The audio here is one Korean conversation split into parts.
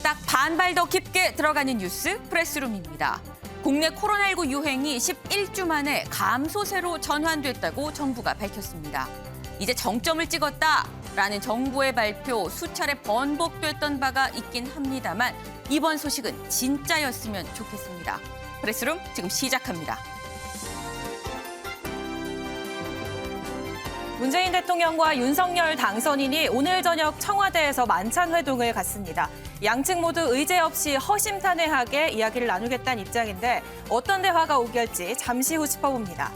딱 반발 더 깊게 들어가는 뉴스 프레스룸입니다. 국내 코로나19 유행이 11주 만에 감소세로 전환됐다고 정부가 밝혔습니다. 이제 정점을 찍었다라는 정부의 발표 수차례 번복됐던 바가 있긴 합니다만 이번 소식은 진짜였으면 좋겠습니다. 프레스룸 지금 시작합니다. 문재인 대통령과 윤석열 당선인이 오늘 저녁 청와대에서 만찬 회동을 갖습니다. 양측 모두 의제 없이 허심탄회하게 이야기를 나누겠다는 입장인데 어떤 대화가 오갈지 잠시 후 짚어봅니다.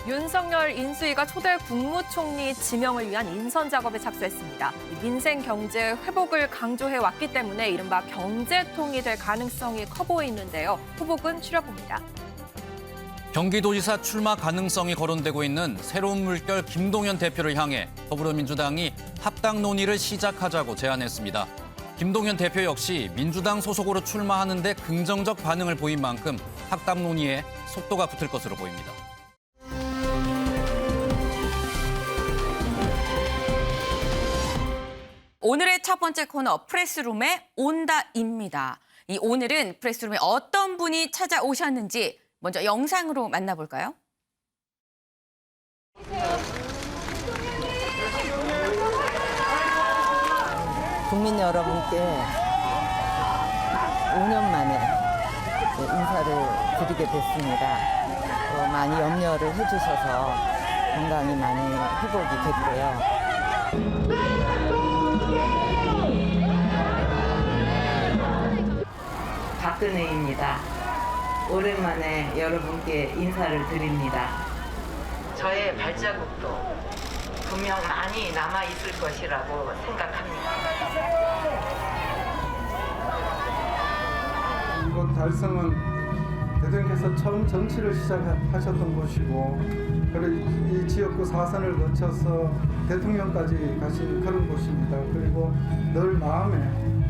윤석열 인수위가 초대 국무총리 지명을 위한 인선 작업에 착수했습니다. 민생 경제 회복을 강조해 왔기 때문에 이른바 경제통이 될 가능성이 커 보이는데요. 후보군 추려봅니다. 경기도지사 출마 가능성이 거론되고 있는 새로운 물결 김동연 대표를 향해 더불어민주당이 합당 논의를 시작하자고 제안했습니다. 김동연 대표 역시 민주당 소속으로 출마하는 데 긍정적 반응을 보인 만큼 합당 논의에 속도가 붙을 것으로 보입니다. 오늘의 첫 번째 코너 프레스룸의 온다입니다. 이 오늘은 프레스룸에 어떤 분이 찾아오셨는지 먼저 영상으로 만나볼까요? 국민 여러분께 5년 만에 인사를 드리게 됐습니다. 또 많이 염려를 해주셔서 건강이 많이 회복이 됐고요. 박근혜입니다. 오랜만에 여러분께 인사를 드립니다. 저의 발자국도 분명 많이 남아있을 것이라고 생각합니다. 이번 달성은 대통령께서 처음 정치를 시작하셨던 곳이고 그리고 이 지역구 4선을 거쳐서 대통령까지 가신 그런 곳입니다. 그리고 늘 마음에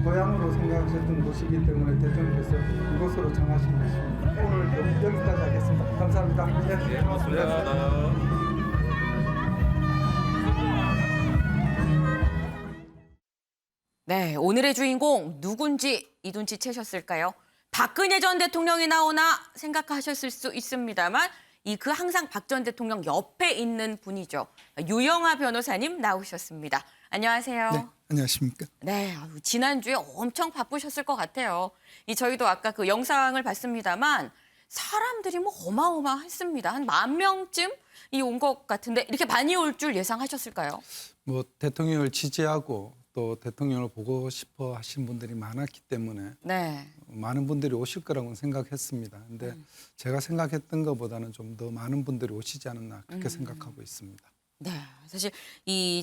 고향으로 생각하셨던 곳이기 때문에 대통령께서 이곳으로 정하신 것입니다. 오늘 여기까지 하겠습니다. 감사합니다. 네, 고맙습니다. 네, 오늘의 주인공 누군지 이둔치 채셨을까요? 박근혜 전 대통령이 나오나 생각하셨을 수 있습니다만 그 항상 박 전 대통령 옆에 있는 분이죠. 유영하 변호사님 나오셨습니다. 안녕하세요. 네, 안녕하십니까? 네, 지난주에 엄청 바쁘셨을 것 같아요. 저희도 아까 그 영상을 봤습니다만 사람들이 어마어마했습니다. 한 10,000명쯤 온 것 같은데 이렇게 많이 올 줄 예상하셨을까요? 대통령을 지지하고 또 대통령을 보고 싶어 하신 분들이 많았기 때문에 네. 많은 분들이 오실 거라고 생각했습니다. 근데 제가 생각했던 것보다는 좀 더 많은 분들이 오시지 않았나 그렇게 생각하고 있습니다. 네, 사실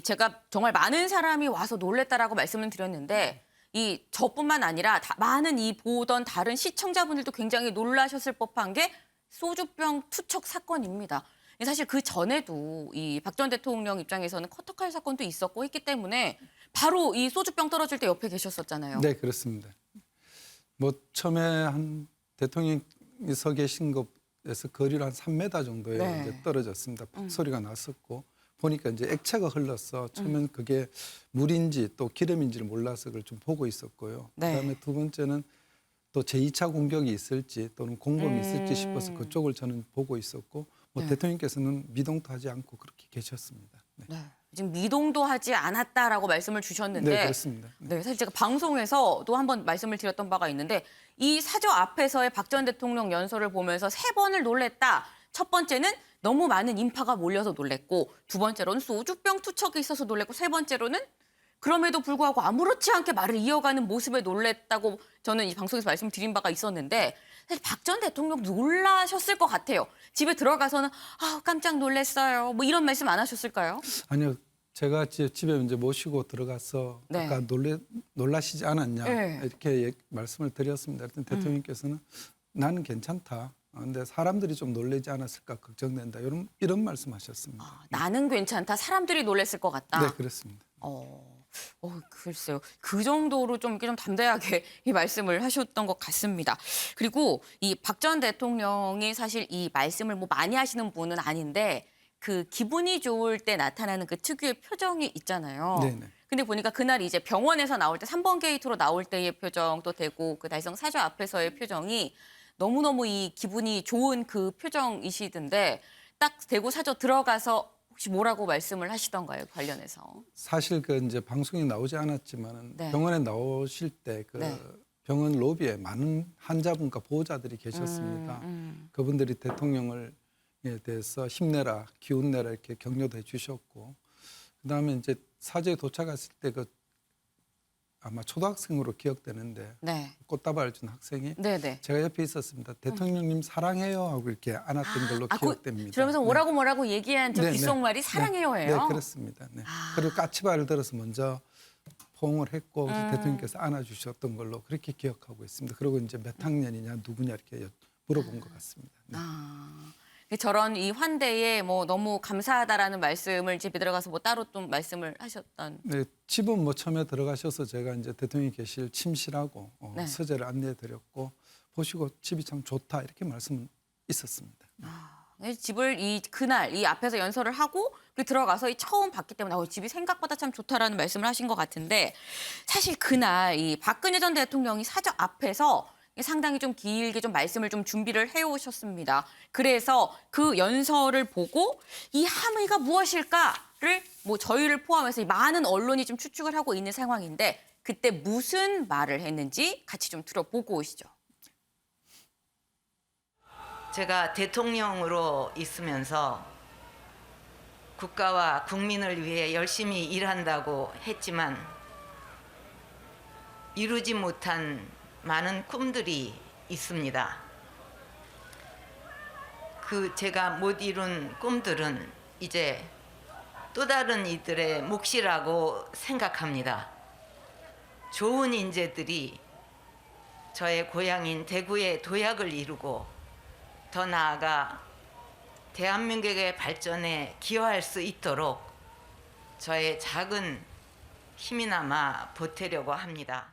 제가 정말 많은 사람이 와서 놀랬다라고 말씀을 드렸는데 저뿐만 아니라 많은 보던 다른 시청자분들도 굉장히 놀라셨을 법한 게 소주병 투척 사건입니다. 사실 그 전에도 박 전 대통령 입장에서는 커터칼 사건도 있었고 했기 때문에 바로 소주병 떨어질 때 옆에 계셨었잖아요. 네, 그렇습니다. 처음에 한 대통령이 서 계신 곳에서 거리로 한 3m 정도에 네. 이제 떨어졌습니다. 소리가 났었고 보니까 이제 액체가 흘렀어. 처음엔 그게 물인지 또 기름인지를 몰라서 그걸 좀 보고 있었고요. 네. 그다음에 두 번째는 또 제2차 공격이 있을지 또는 공범이 있을지 싶어서 그쪽을 저는 보고 있었고 네. 대통령께서는 미동도 하지 않고 그렇게 계셨습니다. 네. 네, 지금 미동도 하지 않았다라고 말씀을 주셨는데 네, 그렇습니다. 네, 사실 제가 방송에서도 한번 말씀을 드렸던 바가 있는데 이 사저 앞에서의 박 전 대통령 연설을 보면서 3번을 놀랬다. 첫 번째는 너무 많은 인파가 몰려서 놀랬고 두 번째로는 소주병 투척이 있어서 놀랬고 세 번째로는 그럼에도 불구하고 아무렇지 않게 말을 이어가는 모습에 놀랬다고 저는 이 방송에서 말씀드린 바가 있었는데 사실 박 전 대통령 놀라셨을 것 같아요. 집에 들어가서는 깜짝 놀랐어요. 이런 말씀 안 하셨을까요? 아니요. 제가 집에 이제 모시고 들어가서 네. 아까 놀라시지 않았냐 네. 이렇게 말씀을 드렸습니다. 그랬더니 대통령께서는 나는 괜찮다. 그런데 사람들이 좀 놀라지 않았을까 걱정된다. 이런 말씀하셨습니다. 나는 괜찮다. 사람들이 놀랐을 것 같다. 네, 그렇습니다. 글쎄요. 그 정도로 좀 담대하게 이 말씀을 하셨던 것 같습니다. 그리고 박 전 대통령이 사실 이 말씀을 많이 하시는 분은 아닌데 그 기분이 좋을 때 나타나는 그 특유의 표정이 있잖아요. 네네. 근데 보니까 그날 이제 병원에서 나올 때 3번 게이트로 나올 때의 표정도 되고 그 달성 사저 앞에서의 표정이 너무너무 이 기분이 좋은 그 표정이시던데 딱 대구 사저 들어가서 혹시 뭐라고 말씀을 하시던가요, 관련해서? 사실 그 이제 방송이 나오지 않았지만은 네. 병원에 나오실 때 그 네. 병원 로비에 많은 환자분과 보호자들이 계셨습니다. 그분들이 대통령을 에 대해서 힘내라, 기운 내라 이렇게 격려도 해주셨고, 그다음에 이제 사저에 도착했을 때 그 아마 초등학생으로 기억되는데 네. 꽃다발을 준 학생이 네네. 제가 옆에 있었습니다. 대통령님 사랑해요 하고 이렇게 안았던 걸로 기억됩니다. 그러면서 뭐라고 얘기한 저 네, 귓속말이 사랑해요예요. 네, 그렇습니다. 네. 그리고 까치발을 들어서 먼저 포옹을 했고 그래서 대통령께서 안아주셨던 걸로 그렇게 기억하고 있습니다. 그리고 이제 몇 학년이냐 누구냐 이렇게 물어본 것 같습니다. 네. 저런 이 환대에 뭐 너무 감사하다라는 말씀을 집에 들어가서 뭐 따로 좀 말씀을 하셨던. 네, 집은 뭐 처음에 들어가셔서 제가 이제 대통령이 계실 침실하고 네. 서재를 안내해드렸고 보시고 집이 참 좋다 이렇게 말씀은 있었습니다. 집을 그날 이 앞에서 연설을 하고 그 들어가서 이 처음 봤기 때문에 집이 생각보다 참 좋다라는 말씀을 하신 것 같은데 사실 그날 이 박근혜 전 대통령이 사저 앞에서 상당히 좀 길게 좀 말씀을 좀 준비를 해오셨습니다. 그래서 그 연설을 보고 이 함의가 무엇일까를 뭐 저희를 포함해서 많은 언론이 좀 추측을 하고 있는 상황인데 그때 무슨 말을 했는지 같이 좀 들어보고 오시죠. 제가 대통령으로 있으면서 국가와 국민을 위해 열심히 일한다고 했지만 이루지 못한 많은 꿈들이 있습니다. 그 제가 못 이룬 꿈들은 이제 또 다른 이들의 몫이라고 생각합니다. 좋은 인재들이 저의 고향인 대구의 도약을 이루고 더 나아가 대한민국의 발전에 기여할 수 있도록 저의 작은 힘이나마 보태려고 합니다.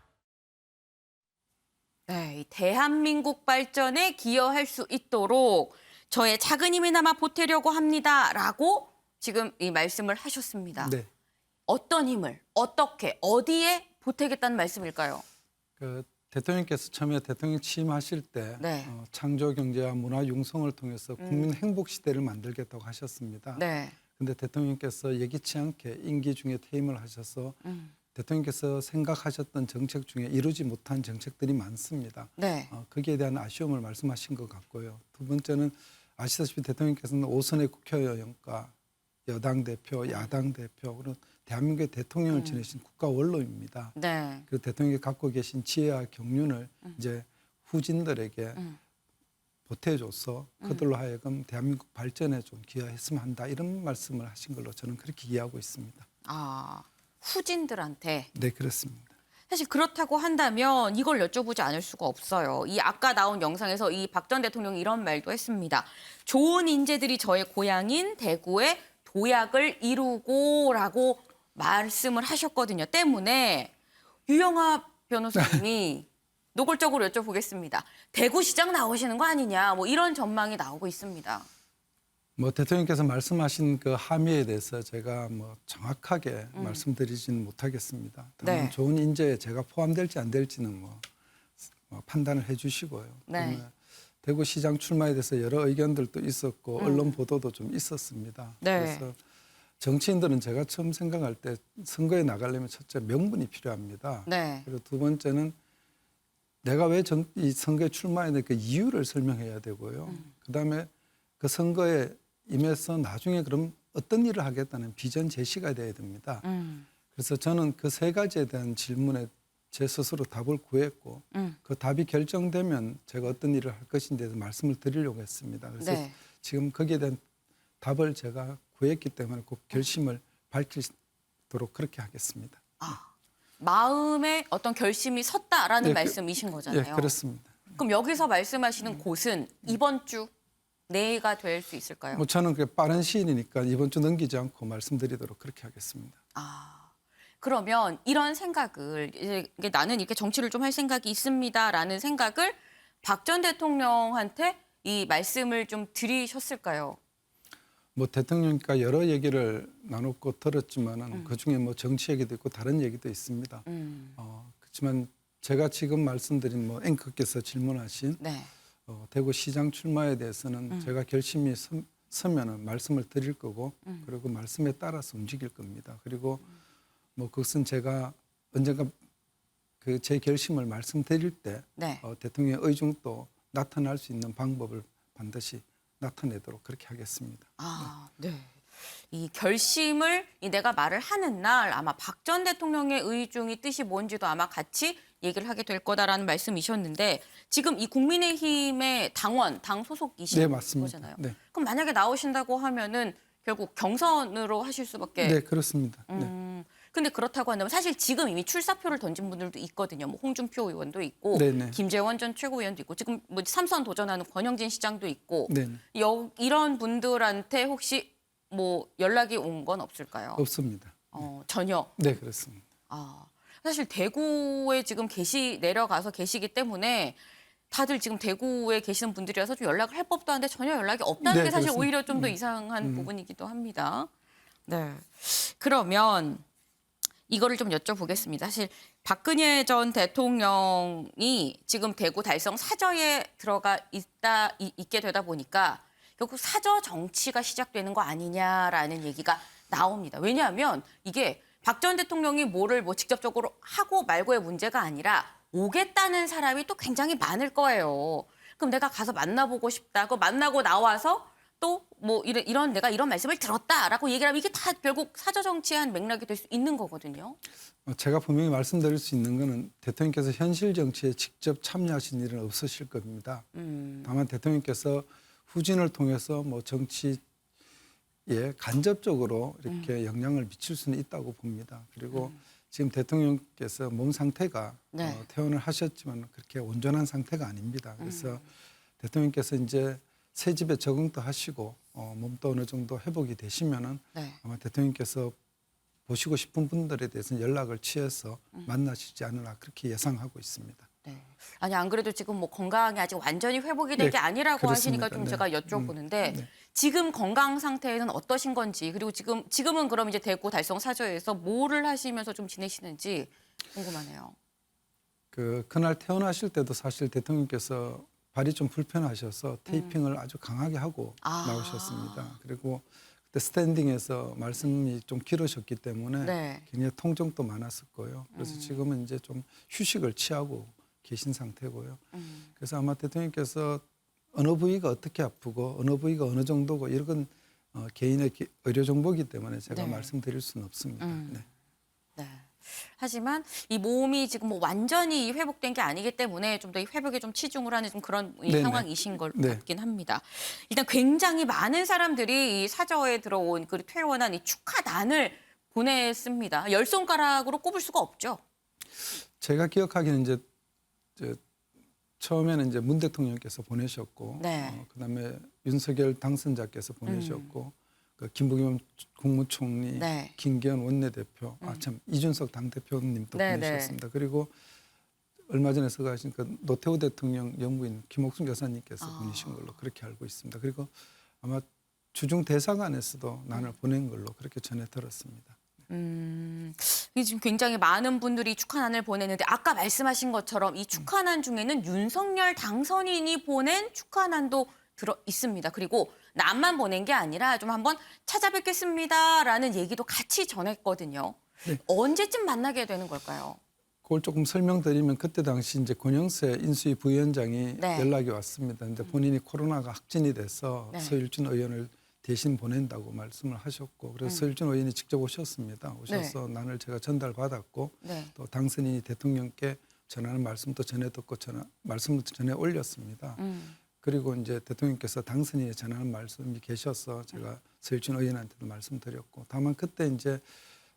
네, 이 대한민국 발전에 기여할 수 있도록 저의 작은 힘이나마 보태려고 합니다라고 지금 이 말씀을 하셨습니다. 네. 어떤 힘을 어떻게 어디에 보태겠다는 말씀일까요? 그 대통령께서 처음에 대통령 취임하실 때 네. 창조 경제와 문화 융성을 통해서 국민 행복 시대를 만들겠다고 하셨습니다. 네. 근데 대통령께서 예기치 않게 임기 중에 퇴임을 하셔서 대통령께서 생각하셨던 정책 중에 이루지 못한 정책들이 많습니다. 네. 거기에 대한 아쉬움을 말씀하신 것 같고요. 두 번째는 아시다시피 대통령께서는 5선의 국회의원과 여당 대표, 야당 대표, 그리고 대한민국의 대통령을 지내신 국가 원로입니다. 네. 그 대통령이 갖고 계신 지혜와 경륜을 이제 후진들에게 보태줘서 그들로 하여금 대한민국 발전에 좀 기여했으면 한다 이런 말씀을 하신 걸로 저는 그렇게 이해하고 있습니다. 후진들한테. 네, 그렇습니다. 사실 그렇다고 한다면 이걸 여쭤보지 않을 수가 없어요. 이 아까 나온 영상에서 이 박 전 대통령이 이런 말도 했습니다. 좋은 인재들이 저의 고향인 대구에 도약을 이루고라고 말씀을 하셨거든요. 때문에 유영하 변호사님이 노골적으로 여쭤보겠습니다. 대구시장 나오시는 거 아니냐 뭐 이런 전망이 나오고 있습니다. 뭐 대통령께서 말씀하신 그 함의에 대해서 제가 뭐 정확하게 말씀드리지는 못하겠습니다. 다만 네. 좋은 인재에 제가 포함될지 안 될지는 뭐 판단을 해주시고요. 네. 대구시장 출마에 대해서 여러 의견들도 있었고 언론 보도도 좀 있었습니다. 네. 그래서 정치인들은 제가 처음 생각할 때 선거에 나가려면 첫째 명분이 필요합니다. 네. 그리고 두 번째는 내가 왜 이 선거에 출마했는지 그 이유를 설명해야 되고요. 그다음에 그 선거에 임해서 나중에 그럼 어떤 일을 하겠다는 비전 제시가 돼야 됩니다. 그래서 저는 그 세 가지에 대한 질문에 제 스스로 답을 구했고 그 답이 결정되면 제가 어떤 일을 할 것인지에 대해서 말씀을 드리려고 했습니다. 그래서 네. 지금 거기에 대한 답을 제가 구했기 때문에 꼭 결심을 밝히도록 그렇게 하겠습니다. 마음에 어떤 결심이 섰다라는 예, 말씀이신 거잖아요. 예, 그렇습니다. 그럼 여기서 말씀하시는 곳은 이번 주 내가 될 수 있을까요? 뭐 저는 그 빠른 시일이니까 이번 주 넘기지 않고 말씀드리도록 그렇게 하겠습니다. 그러면 이런 생각을 이게 나는 이렇게 정치를 좀 할 생각이 있습니다라는 생각을 박 전 대통령한테 이 말씀을 좀 드리셨을까요? 뭐 대통령과 여러 얘기를 나눴고 들었지만은 그 중에 뭐 정치 얘기도 있고 다른 얘기도 있습니다. 그렇지만 제가 지금 말씀드린 뭐 앵커께서 질문하신 네. 대구 시장 출마에 대해서는 제가 결심이 서면은 말씀을 드릴 거고 그리고 말씀에 따라서 움직일 겁니다. 그리고 뭐 그것은 제가 언젠가 그 제 결심을 말씀드릴 때 네. 대통령의 의중도 나타날 수 있는 방법을 반드시 나타내도록 그렇게 하겠습니다. 아, 네. 이 결심을 내가 말을 하는 날 아마 박 전 대통령의 의중이 뜻이 뭔지도 아마 같이 얘기를 하게 될 거다라는 말씀이셨는데 지금 이 국민의힘의 당원, 당 소속이신 네, 맞습니다. 거잖아요. 네. 그럼 만약에 나오신다고 하면은 결국 경선으로 하실 수밖에. 네, 그렇습니다. 네. 근데 그렇다고 한다면 사실 지금 이미 출사표를 던진 분들도 있거든요. 뭐 홍준표 의원도 있고 네네. 김재원 전 최고위원도 있고 지금 뭐 3선 도전하는 권영진 시장도 있고 네. 이런 분들한테 혹시 뭐 연락이 온 건 없을까요? 없습니다. 전혀. 네, 그렇습니다. 사실 대구에 지금 내려가서 계시기 때문에 다들 지금 대구에 계시는 분들이라서 좀 연락을 할 법도 한데 전혀 연락이 없다는 네, 게 사실 그렇습니다. 오히려 좀 더 이상한 부분이기도 합니다. 네. 그러면 이거를 좀 여쭤보겠습니다. 사실 박근혜 전 대통령이 지금 대구 달성 사저에 들어가 있게 되다 보니까 결국 사저 정치가 시작되는 거 아니냐라는 얘기가 나옵니다. 왜냐하면 이게 박 전 대통령이 뭐를 뭐 직접적으로 하고 말고의 문제가 아니라 오겠다는 사람이 또 굉장히 많을 거예요. 그럼 내가 가서 만나보고 싶다. 그 만나고 나와서 또 뭐 이런 내가 이런 말씀을 들었다라고 얘기를 하면 이게 다 결국 사저 정치의 한 맥락이 될 수 있는 거거든요. 제가 분명히 말씀드릴 수 있는 거는 대통령께서 현실 정치에 직접 참여하신 일은 없으실 겁니다. 다만 대통령께서 후진을 통해서 뭐 정치에 간접적으로 이렇게 영향을 미칠 수는 있다고 봅니다. 그리고 지금 대통령께서 몸 상태가 네. 퇴원을 하셨지만 그렇게 온전한 상태가 아닙니다. 그래서 대통령께서 이제 새 집에 적응도 하시고 몸도 어느 정도 회복이 되시면은 네. 아마 대통령께서 보시고 싶은 분들에 대해서는 연락을 취해서 만나시지 않으나 그렇게 예상하고 있습니다. 네. 아니 안 그래도 지금 뭐 건강이 아직 완전히 회복이 된 네, 게 아니라고 그렇습니다. 하시니까 좀 네. 제가 여쭤보는데 네. 지금 건강 상태는 어떠신 건지 그리고 지금은 그럼 이제 대구 달성 사저에서 뭐를 하시면서 좀 지내시는지 궁금하네요. 그날 퇴원하실 때도 사실 대통령께서 발이 좀 불편하셔서 테이핑을 아주 강하게 하고 나오셨습니다. 그리고 그때 스탠딩에서 말씀이 좀 길으셨기 때문에 네. 굉장히 통증도 많았을 거예요. 그래서 지금은 이제 좀 휴식을 취하고 계신 상태고요. 그래서 아마 대통령께서 어느 부위가 어떻게 아프고 어느 부위가 어느 정도고 이런 건 개인의 의료 정보이기 때문에 제가 네. 말씀드릴 수는 없습니다. 네. 네. 하지만 이 몸이 지금 뭐 완전히 회복된 게 아니기 때문에 좀 더 이 회복에 좀 치중을 하는 좀 그런 이 네네. 상황이신 것 네. 같긴 합니다. 일단 굉장히 많은 사람들이 이 사저에 들어온 그 퇴원한 이 축하단을 보냈습니다. 열 손가락으로 꼽을 수가 없죠. 제가 기억하기는 이제 처음에는 이제 문 대통령께서 보내셨고, 네. 그다음에 윤석열 당선자께서 보내셨고, 그 김부겸 국무총리, 네. 김기현 원내대표, 이준석 당대표님도 네, 보내셨습니다. 그리고 얼마 전에 서가신 그 노태우 대통령 영부인 김옥순 여사님께서 보내신 걸로 그렇게 알고 있습니다. 그리고 아마 주중 대사관에서도 난을 보낸 걸로 그렇게 전해 들었습니다. 이게 지금 굉장히 많은 분들이 축하난을 보내는데 아까 말씀하신 것처럼 이 축하난 중에는 윤석열 당선인이 보낸 축하난도 들어 있습니다. 그리고 남만 보낸 게 아니라 좀 한번 찾아뵙겠습니다라는 얘기도 같이 전했거든요. 네. 언제쯤 만나게 되는 걸까요? 그걸 조금 설명드리면 그때 당시 이제 권영세 인수위 부위원장이 네. 연락이 왔습니다. 근데 본인이 코로나가 확진이 돼서 네. 서일준 의원을 대신 보낸다고 말씀을 하셨고 그래서 서일준 의원이 직접 오셨습니다. 오셔서 난을 제가 전달받았고 네. 또 당선인이 대통령께 전하는 말씀도 전해 듣고 말씀도 전해 올렸습니다. 그리고 이제 대통령께서 당선인에 전하는 말씀이 계셔서 제가 서일준 의원한테도 말씀드렸고 다만 그때 이제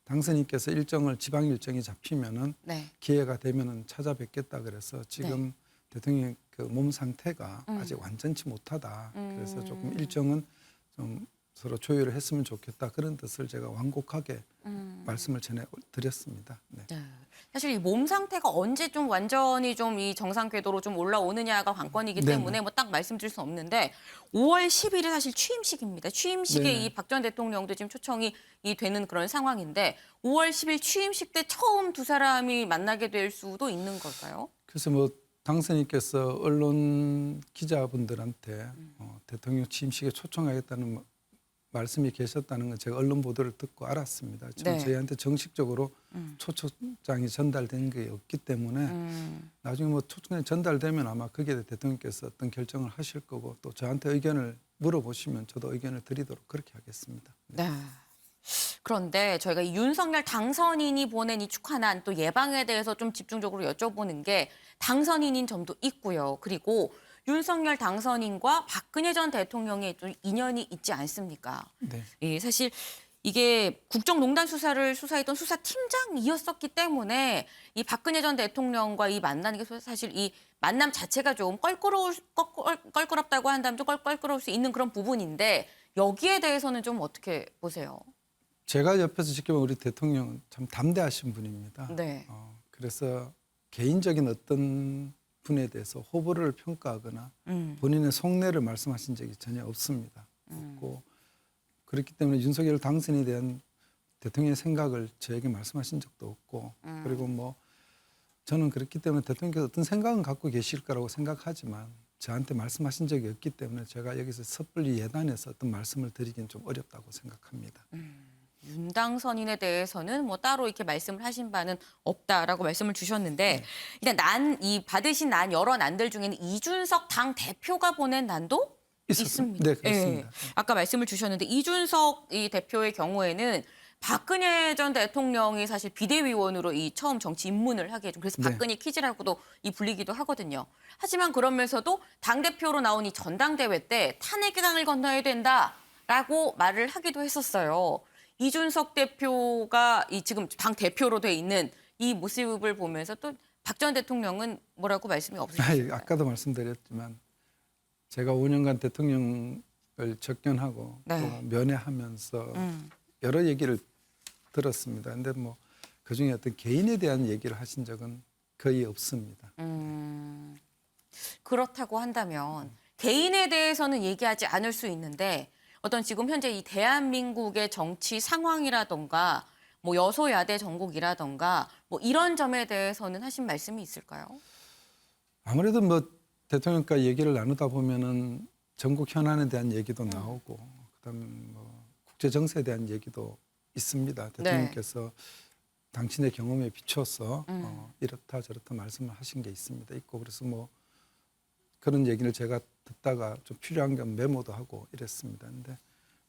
당선인께서 지방 일정이 잡히면은 네. 기회가 되면은 찾아뵙겠다 그래서 지금 대통령 그 몸 상태가 아직 완전치 못하다. 그래서 조금 일정은 좀 서로 조율을 했으면 좋겠다 그런 뜻을 제가 완곡하게 말씀을 전해드렸습니다. 네. 네. 사실 이 몸 상태가 언제 좀 완전히 좀 이 정상 궤도로 좀 올라오느냐가 관건이기 네네. 때문에 뭐 딱 말씀드릴 수 없는데 5월 10일이 사실 취임식입니다. 취임식에 네네. 이 박 전 대통령도 지금 초청이 되는 그런 상황인데 5월 10일 취임식 때 처음 두 사람이 만나게 될 수도 있는 걸까요? 그래서 뭐 당선인께서 언론 기자분들한테 대통령 취임식에 초청하겠다는 말씀이 계셨다는 건 제가 언론 보도를 듣고 알았습니다. 지금 네. 저희한테 정식적으로 초청장이 전달된 게 없기 때문에 나중에 뭐 초청장이 전달되면 아마 거기에 대통령께서 어떤 결정을 하실 거고 또 저한테 의견을 물어보시면 저도 의견을 드리도록 그렇게 하겠습니다. 네. 그런데 저희가 이 윤석열 당선인이 보낸 이 축하난 또 예방에 대해서 좀 집중적으로 여쭤보는 게 당선인인 점도 있고요. 그리고 윤석열 당선인과 박근혜 전 대통령의 좀 인연이 있지 않습니까? 네. 예, 사실 이게 국정농단 수사를 수사했던 수사팀장이었었기 때문에 이 박근혜 전 대통령과 이 만나는 게 사실 이 만남 자체가 좀 껄끄럽다고 한다면 좀 껄끄러울 수 있는 그런 부분인데 여기에 대해서는 좀 어떻게 보세요? 제가 옆에서 지켜본 우리 대통령은 참 담대하신 분입니다. 네. 그래서 개인적인 어떤 분에 대해서 호불호를 평가하거나 본인의 속내를 말씀하신 적이 전혀 없습니다. 없고 그렇기 때문에 윤석열 당선인에 대한 대통령의 생각을 저에게 말씀하신 적도 없고 그리고 뭐 저는 그렇기 때문에 대통령께서 어떤 생각은 갖고 계실 거라고 생각하지만 저한테 말씀하신 적이 없기 때문에 제가 여기서 섣불리 예단해서 어떤 말씀을 드리긴 좀 어렵다고 생각합니다. 윤 당선인에 대해서는 뭐 따로 이렇게 말씀을 하신 바는 없다라고 말씀을 주셨는데 일단 이 받으신 여러 난들 중에는 이준석 당 대표가 보낸 난도 있습니다. 네, 그렇습니다. 예. 아까 말씀을 주셨는데 이준석 이 대표의 경우에는 박근혜 전 대통령이 사실 비대위원으로 이 처음 정치 입문을 하게 좀 그래서 네. 박근혜 퀴즈라고도 불리기도 하거든요. 하지만 그러면서도 당 대표로 나온 이 전당대회 때 탄핵의 강을 건너야 된다라고 말을 하기도 했었어요. 이준석 대표가 지금 당 대표로 돼 있는 이 모습을 보면서 또 박 전 대통령은 뭐라고 말씀이 없으셨어요? 아까도 말씀드렸지만 제가 5년간 대통령을 접견하고 네. 또 면회하면서 여러 얘기를 들었습니다. 근데 뭐 그중에 어떤 개인에 대한 얘기를 하신 적은 거의 없습니다. 그렇다고 한다면 개인에 대해서는 얘기하지 않을 수 있는데 어떤 지금 현재 이 대한민국의 정치 상황이라던가 뭐 여소야대 전국이라던가 뭐 이런 점에 대해서는 하신 말씀이 있을까요? 아무래도 뭐 대통령과 얘기를 나누다 보면은 전국 현안에 대한 얘기도 나오고 그다음에 뭐 국제 정세에 대한 얘기도 있습니다. 대통령께서 당신의 경험에 비춰서 이렇다 저렇다 말씀을 하신 게 있습니다. 그래서 뭐 그런 얘기를 제가 듣다가 좀 필요한 건 메모도 하고 이랬습니다. 근데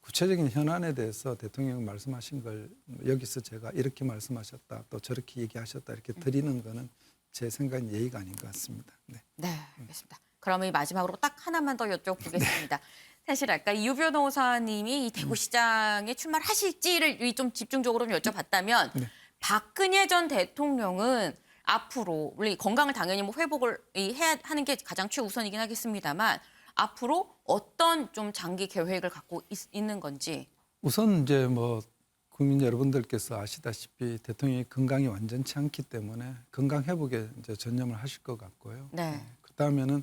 구체적인 현안에 대해서 대통령이 말씀하신 걸 여기서 제가 이렇게 말씀하셨다 또 저렇게 얘기하셨다 이렇게 드리는 거는 제 생각엔 예의가 아닌 것 같습니다. 네. 네, 알겠습니다. 그러면 이 마지막으로 딱 하나만 더 여쭤보겠습니다. 사실 아까 유 변호사님이 이 대구시장에 출마를 하실지를 좀 집중적으로 좀 여쭤봤다면 박근혜 전 대통령은 앞으로 물론 건강을 당연히 뭐 회복을 해야 하는 게 가장 최우선이긴 하겠습니다만 앞으로 어떤 좀 장기 계획을 갖고 있는 건지. 우선 이제 뭐 국민 여러분들께서 아시다시피 대통령이 건강이 완전치 않기 때문에 건강 회복에 이제 전념을 하실 것 같고요. 네. 그다음에는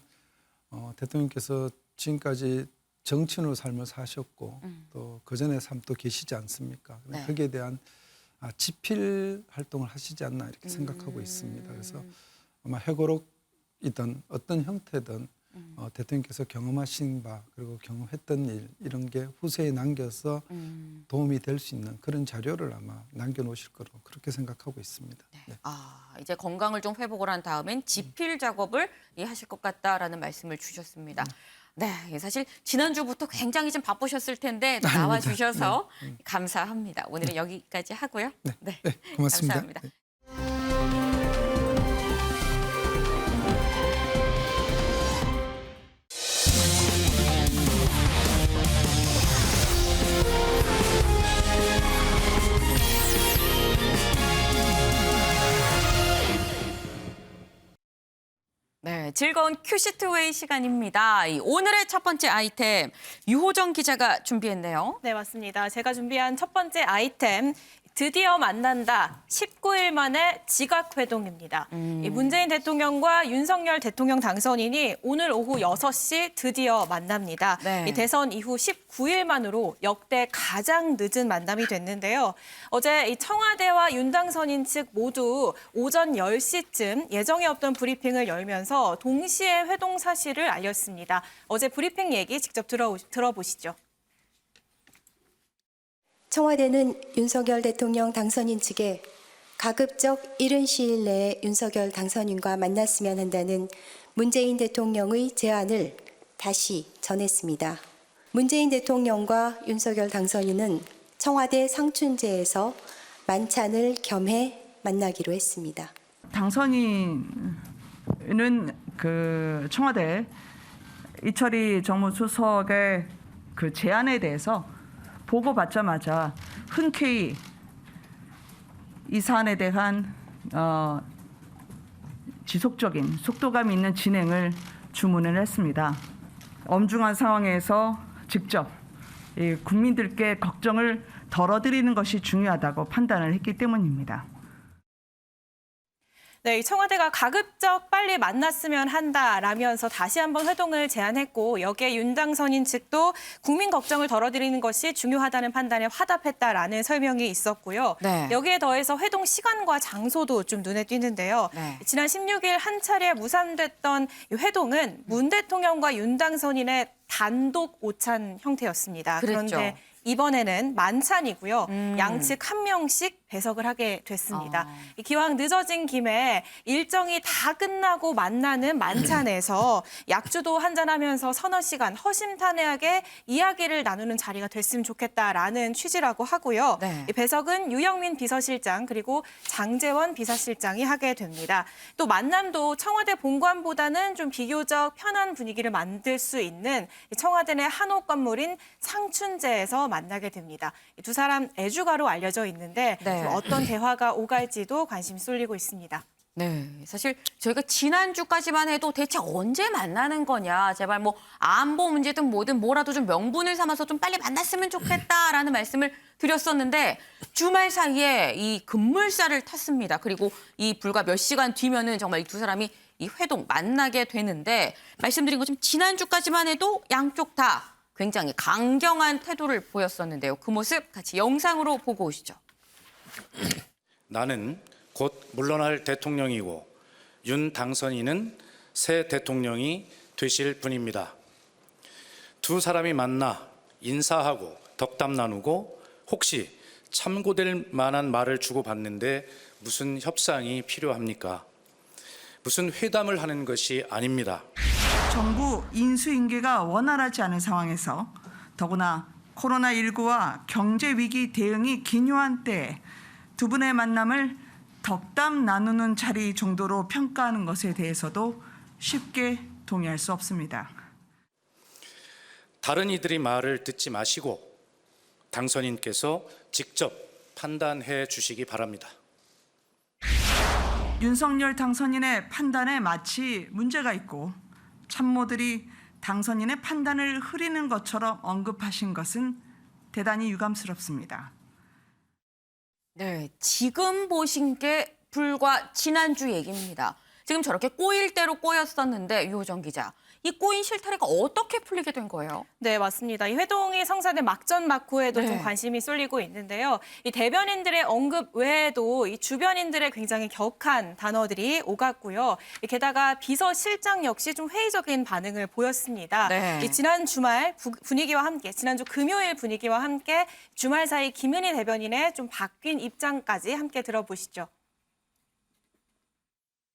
대통령께서 지금까지 정치인으로 삶을 사셨고 또 그전의 삶도 계시지 않습니까? 네. 거기에 대한 지필 활동을 하시지 않나 이렇게 생각하고 있습니다. 그래서 아마 회고록이든 어떤 형태든 대통령께서 경험하신 바 그리고 경험했던 일 이런 게 후세에 남겨서 도움이 될 수 있는 그런 자료를 아마 남겨놓으실 거로 그렇게 생각하고 있습니다. 네. 이제 건강을 좀 회복을 한 다음엔 지필 작업을 하실 것 같다라는 말씀을 주셨습니다. 네, 사실 지난주부터 굉장히 좀 바쁘셨을 텐데 나와주셔서 감사합니다. 오늘은 여기까지 하고요. 네, 고맙습니다. 감사합니다. 네. 네, 즐거운 큐시트웨이 시간입니다. 오늘의 첫 번째 아이템 유호정 기자가 준비했네요. 네, 맞습니다. 제가 준비한 첫 번째 아이템, 드디어 만난다. 19일 만에 지각회동입니다. 이 문재인 대통령과 윤석열 대통령 당선인이 오늘 오후 6시 드디어 만납니다. 네. 이 대선 이후 19일 만으로 역대 가장 늦은 만남이 됐는데요. 어제 이 청와대와 윤 당선인 측 모두 오전 10시쯤 예정에 없던 브리핑을 열면서 동시에 회동 사실을 알렸습니다. 어제 브리핑 얘기 직접 들어보시죠. 청와대는 윤석열 대통령 당선인 측에 가급적 이른 시일 내에 윤석열 당선인과 만났으면 한다는 문재인 대통령의 제안을 다시 전했습니다. 문재인 대통령과 윤석열 당선인은 청와대 상춘제에서 만찬을 겸해 만나기로 했습니다. 당선인은 청와대 이철희 정무수석의 그 제안에 대해서 보고받자마자 흔쾌히 이 사안에 대한 지속적인 속도감 있는 진행을 주문을 했습니다. 엄중한 상황에서 직접 국민들께 걱정을 덜어드리는 것이 중요하다고 판단을 했기 때문입니다. 네, 청와대가 가급적 빨리 만났으면 한다라면서 다시 한번 회동을 제안했고 여기에 윤 당선인 측도 국민 걱정을 덜어드리는 것이 중요하다는 판단에 화답했다라는 설명이 있었고요. 네. 여기에 더해서 회동 시간과 장소도 좀 눈에 띄는데요. 네. 지난 16일 한 차례 무산됐던 이 회동은 문 대통령과 윤 당선인의 단독 오찬 형태였습니다. 그랬죠. 그런데 이번에는 만찬이고요. 양측 한 명씩 배석을 하게 됐습니다. 기왕 늦어진 김에 일정이 다 끝나고 만나는 만찬에서 약주도 한잔하면서 서너 시간 허심탄회하게 이야기를 나누는 자리가 됐으면 좋겠다라는 취지라고 하고요. 네. 이 배석은 유영민 비서실장 그리고 장제원 비서실장이 하게 됩니다. 또 만남도 청와대 본관보다는 좀 비교적 편한 분위기를 만들 수 있는 청와대 내 한옥 건물인 상춘제에서 만나게 됩니다. 두 사람 애주가로 알려져 있는데 네. 좀 어떤 대화가 오갈지도 관심이 쏠리고 있습니다. 네, 사실 저희가 지난주까지만 해도 대체 언제 만나는 거냐, 제발 뭐 안보 문제든 뭐든 뭐라도 좀 명분을 삼아서 좀 빨리 만났으면 좋겠다라는 말씀을 드렸었는데 주말 사이에 이 급물살을 탔습니다. 그리고 이 불과 몇 시간 뒤면은 정말 이 두 사람이 이 회동 만나게 되는데 말씀드린 것처럼 지난주까지만 해도 양쪽 다 굉장히 강경한 태도를 보였었는데요. 그 모습 같이 영상으로 보고 오시죠. 나는 곧 물러날 대통령이고 윤 당선인은 새 대통령이 되실 분입니다. 두 사람이 만나 인사하고 덕담 나누고 혹시 참고될 만한 말을 주고받는데 무슨 협상이 필요합니까? 무슨 회담을 하는 것이 아닙니다. 정부 인수인계가 원활하지 않은 상황에서 더구나 코로나19와 경제위기 대응이 기묘한 때에 두 분의 만남을 덕담 나누는 자리 정도로 평가하는 것에 대해서도 쉽게 동의할 수 없습니다. 다른 이들이 말을 듣지 마시고 당선인께서 직접 판단해 주시기 바랍니다. 윤석열 당선인의 판단에 마치 문제가 있고 참모들이 당선인의 판단을 흐리는 것처럼 언급하신 것은 대단히 유감스럽습니다. 네, 지금 보신 게 불과 지난주 얘기입니다. 지금 저렇게 꼬일 대로 꼬였었는데 유호정 기자, 이 꼬인 실타래가 어떻게 풀리게 된 거예요? 네, 맞습니다. 이 회동이 성사된 막전 막후에도 네. 좀 관심이 쏠리고 있는데요. 이 대변인들의 언급 외에도 이 주변인들의 굉장히 격한 단어들이 오갔고요. 게다가 비서실장 역시 좀 회의적인 반응을 보였습니다. 네. 이 지난 주말 분위기와 함께, 지난주 금요일 분위기와 함께 주말 사이 김은희 대변인의 좀 바뀐 입장까지 함께 들어보시죠.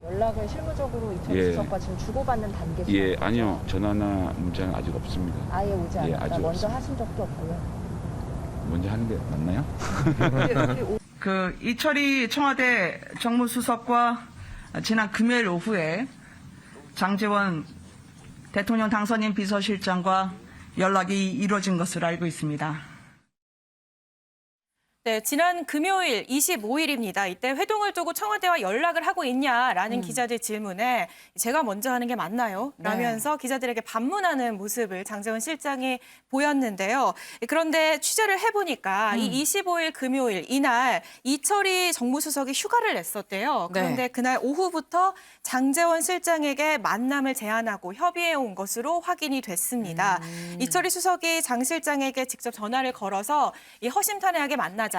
연락을 실무적으로 이철희 수석과 지금 주고받는 단계죠? 예, 아니요. 전화나 문자는 아직 없습니다. 아예 오지 않았다. 아직 먼저 없습니다. 하신 적도 없고요. 먼저 하는 게 맞나요? 그 이철희 청와대 정무수석과 지난 금요일 오후에 장제원 대통령 당선인 비서실장과 연락이 이루어진 것으로 알고 있습니다. 네, 지난 금요일 25일입니다. 이때 회동을 두고 청와대와 연락을 하고 있냐라는 기자들 질문에 제가 먼저 하는 게 맞나요? 라면서 기자들에게 반문하는 모습을 장제원 실장이 보였는데요. 그런데 취재를 해보니까 이 25일 금요일 이날 이철희 정무수석이 휴가를 냈었대요. 그런데 그날 오후부터 장제원 실장에게 만남을 제안하고 협의해 온 것으로 확인이 됐습니다. 이철희 수석이 장 실장에게 직접 전화를 걸어서 이 허심탄회하게 만나자.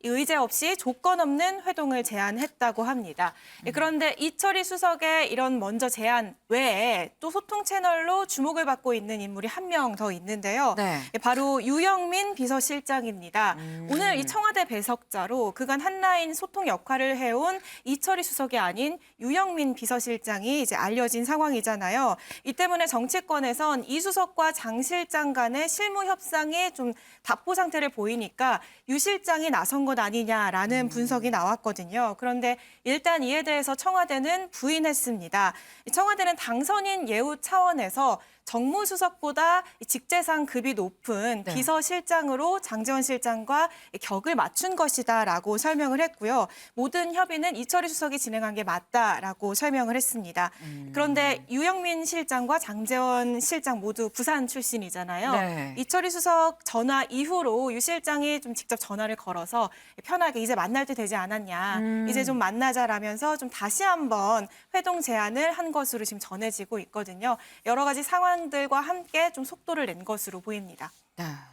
의제 없이 조건 없는 회동을 제안했다고 합니다. 그런데 이철희 수석의 이런 먼저 제안 외에 또 소통 채널로 주목을 받고 있는 인물이 한 명 더 있는데요. 바로 유영민 비서실장입니다. 오늘 이 청와대 배석자로 그간 한라인 소통 역할을 해온 이철희 수석이 아닌 유영민 비서실장이 이제 알려진 상황이잖아요. 이 때문에 정치권에선 이 수석과 장 실장 간의 실무 협상이 좀 답보 상태를 보이니까 유 실장이 나선 것 아니냐라는 분석이 나왔거든요. 그런데 일단 이에 대해서 청와대는 부인했습니다. 청와대는 당선인 예우 차원에서 정무수석보다 직제상 급이 높은 비서실장으로 장제원 실장과 격을 맞춘 것이다라고 설명을 했고요. 모든 협의는 이철희 수석이 진행한 게 맞다라고 설명을 했습니다. 그런데 유영민 실장과 장제원 실장 모두 부산 출신이잖아요. 이철희 수석 전화 이후로 유 실장이 좀 직접 전화를 걸어서 편하게 이제 만날 때 되지 않았냐. 이제 좀 만나자라면서 좀 다시 한번 회동 제안을 한 것으로 지금 전해지고 있거든요. 여러 가지 상황들과 함께 좀 속도를 낸 것으로 보입니다.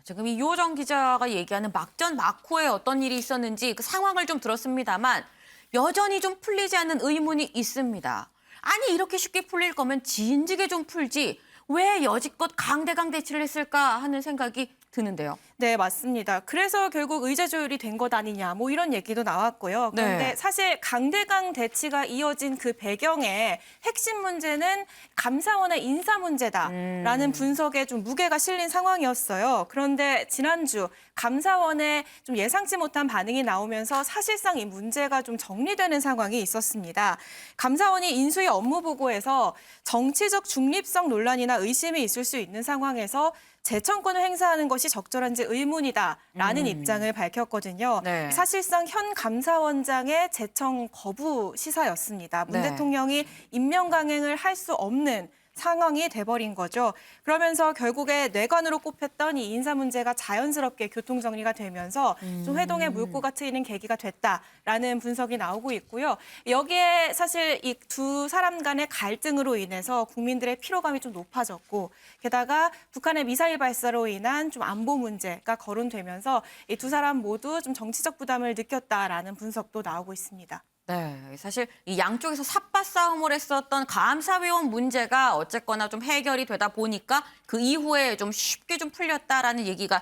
지금 이 유호정 기자가 얘기하는 막전 막후에 어떤 일이 있었는지 그 상황을 좀 들었습니다만 여전히 좀 풀리지 않는 의문이 있습니다. 아니 이렇게 쉽게 풀릴 거면 진즉에 좀 풀지 왜 여지껏 강대강 대치를 했을까 하는 생각이 드는데요. 네, 맞습니다. 그래서 결국 의제 조율이 된 것 아니냐 뭐 이런 얘기도 나왔고요. 그런데 사실 강대강 대치가 이어진 그 배경에 핵심 문제는 감사원의 인사 문제다라는 분석에 좀 무게가 실린 상황이었어요. 그런데 지난주 감사원에 좀 예상치 못한 반응이 나오면서 사실상 이 문제가 좀 정리되는 상황이 있었습니다. 감사원이 인수위 업무 보고에서 정치적 중립성 논란이나 의심이 있을 수 있는 상황에서 재청권을 행사하는 것이 적절한지 의문이다라는 입장을 밝혔거든요. 사실상 현 감사원장의 재청 거부 시사였습니다. 문 대통령이 임명 강행을 할 수 없는 상황이 돼버린 거죠. 그러면서 결국에 뇌관으로 꼽혔던 이 인사 문제가 자연스럽게 교통정리가 되면서 좀 회동의 물꼬가 트이는 계기가 됐다라는 분석이 나오고 있고요. 여기에 사실 이 두 사람 간의 갈등으로 인해서 국민들의 피로감이 좀 높아졌고 게다가 북한의 미사일 발사로 인한 좀 안보 문제가 거론되면서 이 두 사람 모두 좀 정치적 부담을 느꼈다라는 분석도 나오고 있습니다. 사실 이 양쪽에서 삿바 싸움을 했었던 감사위원 문제가 어쨌거나 좀 해결이 되다 보니까 그 이후에 좀 쉽게 좀 풀렸다라는 얘기가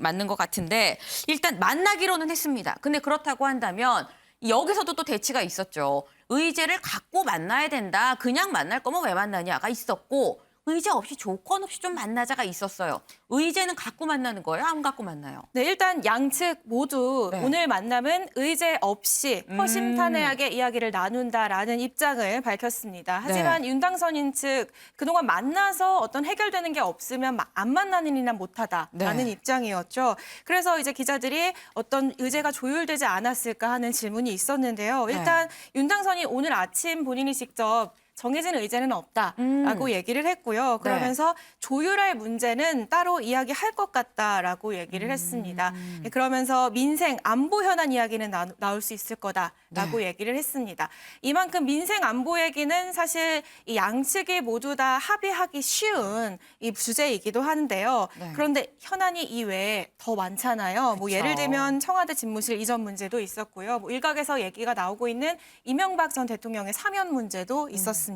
맞는 것 같은데 일단 만나기로는 했습니다. 근데 그렇다고 한다면 여기서도 또 대치가 있었죠. 의제를 갖고 만나야 된다. 그냥 만날 거면 왜 만나냐가 있었고 의제 없이 조건 없이 좀 만나자가 있었어요. 의제는 갖고 만나는 거예요? 안 갖고 만나요? 네, 일단 양측 모두 오늘 만남은 의제 없이 허심탄회하게 이야기를 나눈다라는 입장을 밝혔습니다. 하지만 윤 당선인 측 그동안 만나서 어떤 해결되는 게 없으면 안 만나는 이나 못하다라는 입장이었죠. 그래서 이제 기자들이 어떤 의제가 조율되지 않았을까 하는 질문이 있었는데요. 일단 윤 당선이 오늘 아침 본인이 직접 정해진 의제는 없다라고 얘기를 했고요. 그러면서 조율할 문제는 따로 이야기할 것 같다라고 얘기를 했습니다. 그러면서 민생 안보 현안 이야기는 나올 수 있을 거다라고 얘기를 했습니다. 이만큼 민생 안보 얘기는 사실 이 양측이 모두 다 합의하기 쉬운 이 주제이기도 한데요. 그런데 현안이 이외에 더 많잖아요. 뭐 예를 들면 청와대 집무실 이전 문제도 있었고요. 뭐 일각에서 얘기가 나오고 있는 이명박 전 대통령의 사면 문제도 있었습니다.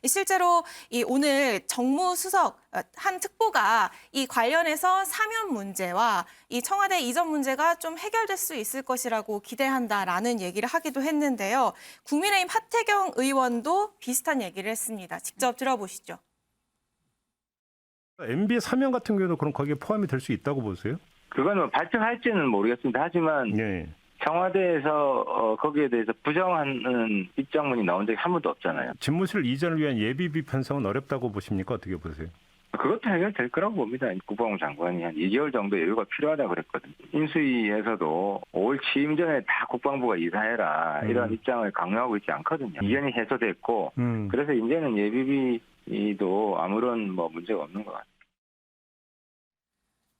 실제로 오늘 정무수석 한 특보가 이 관련해서 사면 문제와 이 청와대 이전 문제가 좀 해결될 수 있을 것이라고 기대한다라는 얘기를 하기도 했는데요. 국민의힘 하태경 의원도 비슷한 얘기를 했습니다. 직접 들어보시죠. MB의 사면 같은 경우도 그럼 거기에 포함이 될 수 있다고 보세요? 그거는 발표할지는 모르겠습니다. 하지만 청와대에서 거기에 대해서 부정하는 입장문이 나온 적이 한 번도 없잖아요. 집무실 이전을 위한 예비비 편성은 어렵다고 보십니까? 어떻게 보세요? 그것도 해결될 거라고 봅니다. 국방부 장관이 한 2개월 정도 여유가 필요하다고 그랬거든요. 인수위에서도 5월 취임 전에 다 국방부가 이사해라 이런 입장을 강요하고 있지 않거든요. 이전이 해소됐고 그래서 이제는 예비비도 아무런 문제가 없는 것 같아요.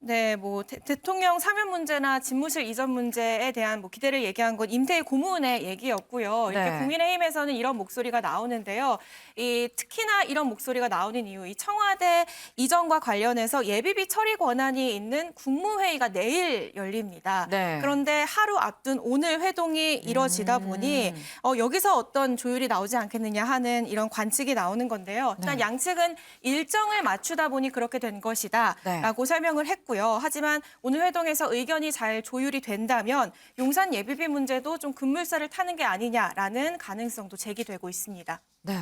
네, 대통령 사면 문제나 집무실 이전 문제에 대한 기대를 얘기한 건 임태희 고문의 얘기였고요. 이렇게 네. 국민의힘에서는 이런 목소리가 나오는데요. 특히나 이런 목소리가 나오는 이유, 이 청와대 이전과 관련해서 예비비 처리 권한이 있는 국무회의가 내일 열립니다. 네. 그런데 하루 앞둔 오늘 회동이 이뤄지다 보니 여기서 어떤 조율이 나오지 않겠느냐 하는 이런 관측이 나오는 건데요. 일단 양측은 일정을 맞추다 보니 그렇게 된 것이다라고 설명을 했고. 하지만 오늘 회동에서 의견이 잘 조율이 된다면 용산 예비비 문제도 좀 급물살을 타는 게 아니냐라는 가능성도 제기되고 있습니다. 네,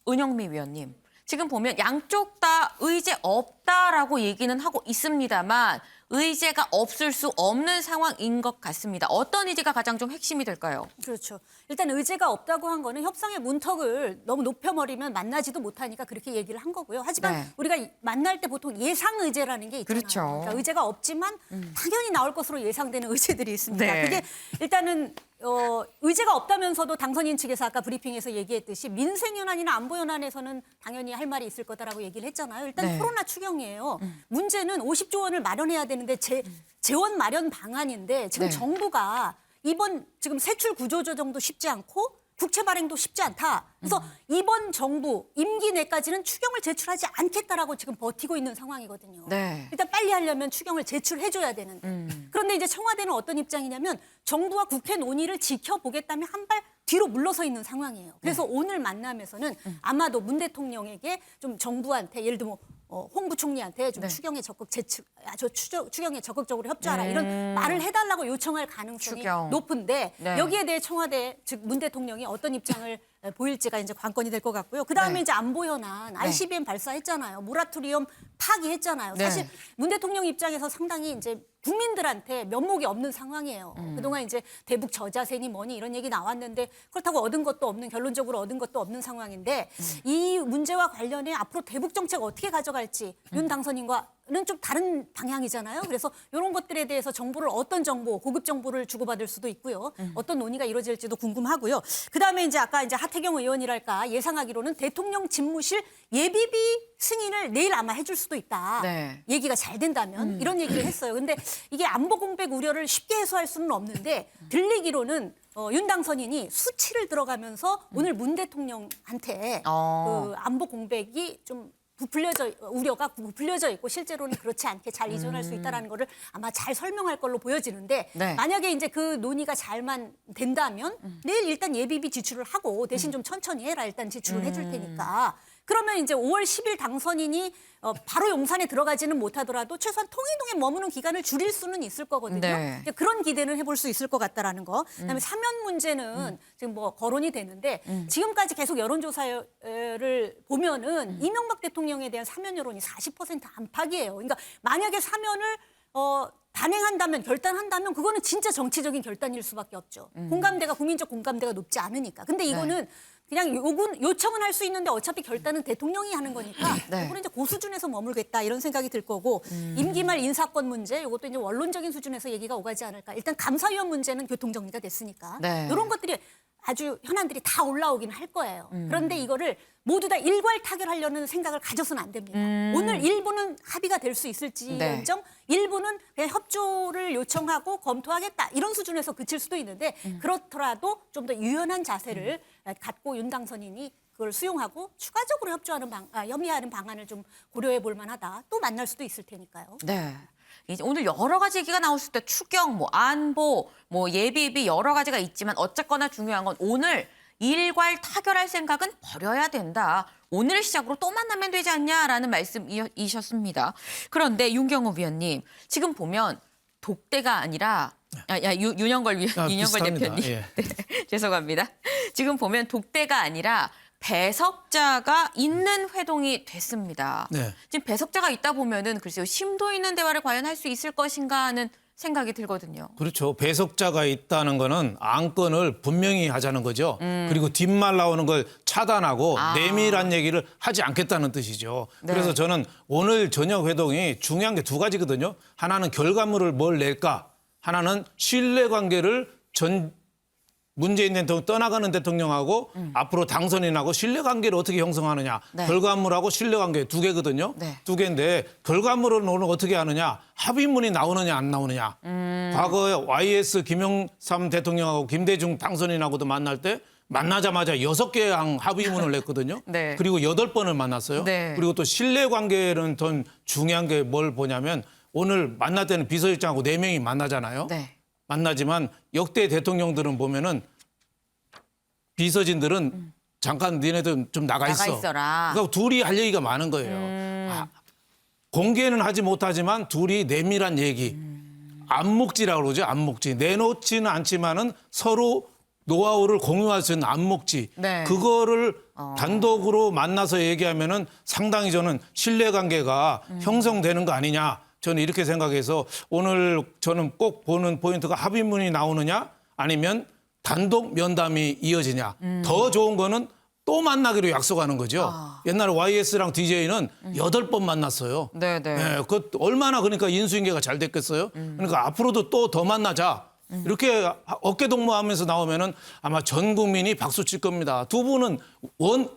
은영미 위원님. 지금 보면 양쪽 다 의제 없다라고 얘기는 하고 있습니다만 의제가 없을 수 없는 상황인 것 같습니다. 어떤 의제가 가장 좀 핵심이 될까요? 그렇죠. 일단 의제가 없다고 한 거는 협상의 문턱을 너무 높여버리면 만나지도 못하니까 그렇게 얘기를 한 거고요. 하지만 우리가 만날 때 보통 예상 의제라는 게 있잖아요. 그렇죠. 그러니까 의제가 없지만 당연히 나올 것으로 예상되는 의제들이 있습니다. 네. 그게 일단은 의제가 없다면서도 당선인 측에서 아까 브리핑에서 얘기했듯이 민생현안이나 안보현안에서는 당연히 할 말이 있을 거다라고 얘기를 했잖아요. 일단 코로나 추경이에요. 문제는 50조 원을 마련해야 되는데 재원 마련 방안인데 지금 정부가 이번 지금 세출 구조조정도 쉽지 않고 국채 발행도 쉽지 않다. 그래서 이번 정부 임기 내까지는 추경을 제출하지 않겠다라고 지금 버티고 있는 상황이거든요. 네. 일단 빨리 하려면 추경을 제출해줘야 되는데. 그런데 이제 청와대는 어떤 입장이냐면 정부와 국회 논의를 지켜보겠다며 한 발 뒤로 물러서 있는 상황이에요. 그래서 오늘 만남에서는 아마도 문 대통령에게 좀 정부한테 예를 들면 홍 부총리한테 좀 추경에 추경에 적극적으로 협조하라 이런 말을 해달라고 요청할 가능성이 높은데 여기에 대해 청와대 즉 문 대통령이 어떤 입장을 보일지가 이제 관건이 될 것 같고요. 그 다음에 이제 안보 현안 ICBM 발사했잖아요. 모라토리엄 파기했잖아요. 사실 문 대통령 입장에서 상당히 이제 국민들한테 면목이 없는 상황이에요. 그동안 이제 대북 저자세니 뭐니 이런 얘기 나왔는데 그렇다고 얻은 것도 없는 결론적으로 얻은 것도 없는 상황인데 이 문제와 관련해 앞으로 대북 정책 어떻게 가져갈지 윤 당선인과는 좀 다른 방향이잖아요. 그래서 이런 것들에 대해서 정보를 어떤 정보, 고급 정보를 주고받을 수도 있고요. 어떤 논의가 이루어질지도 궁금하고요. 그다음에 이제 아까 이제 하태경 의원이랄까 예상하기로는 대통령 집무실 예비비 승인을 내일 아마 해줄 수도 있다. 얘기가 잘 된다면 이런 얘기를 했어요. 근데 이게 안보 공백 우려를 쉽게 해소할 수는 없는데 들리기로는 윤 당선인이 수치를 들어가면서 오늘 문 대통령한테 그 안보 공백이 좀 우려가 부풀려져 있고 실제로는 그렇지 않게 잘 이전할 수 있다는 거를 아마 잘 설명할 걸로 보여지는데 만약에 이제 그 논의가 잘만 된다면 내일 일단 예비비 지출을 하고 대신 좀 천천히 해라 일단 지출을 해줄 테니까 그러면 이제 5월 10일 당선인이 바로 용산에 들어가지는 못하더라도 최소한 통일동에 머무는 기간을 줄일 수는 있을 거거든요. 그런 기대는 해볼 수 있을 것 같다라는 거. 그다음에 사면 문제는 지금 거론이 되는데 지금까지 계속 여론조사를 보면은 이명박 대통령에 대한 사면 여론이 40% 안팎이에요. 그러니까 만약에 사면을 단행한다면 결단한다면 그거는 진짜 정치적인 결단일 수밖에 없죠. 국민적 공감대가 높지 않으니까. 근데 이거는 그냥 요청은 할 수 있는데 어차피 결단은 대통령이 하는 거니까 이거는 이제 그 수준에서 머물겠다 이런 생각이 들 거고 임기 말 인사권 문제 이것도 이제 원론적인 수준에서 얘기가 오가지 않을까. 일단 감사위원 문제는 교통정리가 됐으니까 이런 것들이 아주 현안들이 다 올라오긴 할 거예요. 그런데 이거를 모두 다 일괄 타결하려는 생각을 가져서는 안 됩니다. 오늘 일부는 합의가 될 수 있을지언정 일부는 그냥 협조를 요청하고 검토하겠다 이런 수준에서 그칠 수도 있는데 그렇더라도 좀 더 유연한 자세를 갖고 윤 당선인이 그걸 수용하고 추가적으로 협의하는 방안을 좀 고려해 볼 만하다. 또 만날 수도 있을 테니까요. 네. 이제 오늘 여러 가지 얘기가 나왔을 때 추경, 안보, 예비비 여러 가지가 있지만 어쨌거나 중요한 건 오늘 일괄 타결할 생각은 버려야 된다. 오늘 시작으로 또 만나면 되지 않냐라는 말씀이셨습니다. 그런데 윤경호 위원님, 지금 보면 독대가 아니라 윤영걸 대표님. 네, 죄송합니다. 지금 보면 독대가 아니라 배석자가 있는 회동이 됐습니다. 지금 배석자가 있다 보면은 글쎄요 심도 있는 대화를 과연 할 수 있을 것인가 하는 생각이 들거든요. 그렇죠. 배석자가 있다는 거는 안건을 분명히 하자는 거죠. 그리고 뒷말 나오는 걸 차단하고 내밀한 얘기를 하지 않겠다는 뜻이죠. 네. 그래서 저는 오늘 저녁 회동이 중요한 게 두 가지거든요. 하나는 결과물을 뭘 낼까? 하나는 신뢰관계를 문재인 대통령 떠나가는 대통령하고 앞으로 당선이 나고 신뢰관계를 어떻게 형성하느냐. 네. 결과물하고 신뢰관계 두 개거든요. 네. 두 개인데 결과물은 오늘 어떻게 하느냐. 합의문이 나오느냐 안 나오느냐. 과거에 YS 김영삼 대통령하고 김대중 당선인하고도 만날 때 만나자마자 6개의 합의문을 냈거든요. 네. 그리고 8번을 만났어요. 네. 그리고 또 신뢰관계는 더 중요한 게 뭘 보냐면 오늘 만날 때는 비서실장하고 4명이 만나잖아요. 네. 만나지만 역대 대통령들은 보면은 비서진들은 잠깐 니네들 좀 나가 있어. 나가 있어라. 그러니까 둘이 할 얘기가 많은 거예요. 공개는 하지 못하지만 둘이 내밀한 얘기. 안목지라고 그러죠. 안목지. 내놓지는 않지만은 서로 노하우를 공유할 수 있는 안목지. 네. 그거를 단독으로 만나서 얘기하면은 상당히 저는 신뢰관계가 형성되는 거 아니냐. 저는 이렇게 생각해서 오늘 저는 꼭 보는 포인트가 합의문이 나오느냐 아니면 단독 면담이 이어지냐. 더 좋은 거는 또 만나기로 약속하는 거죠. 옛날에 YS랑 DJ는 8번 만났어요. 네네. 네, 그 얼마나 그러니까 인수인계가 잘 됐겠어요. 그러니까 앞으로도 또 더 만나자. 이렇게 어깨 동무하면서 나오면은 아마 전 국민이 박수 칠 겁니다. 두 분은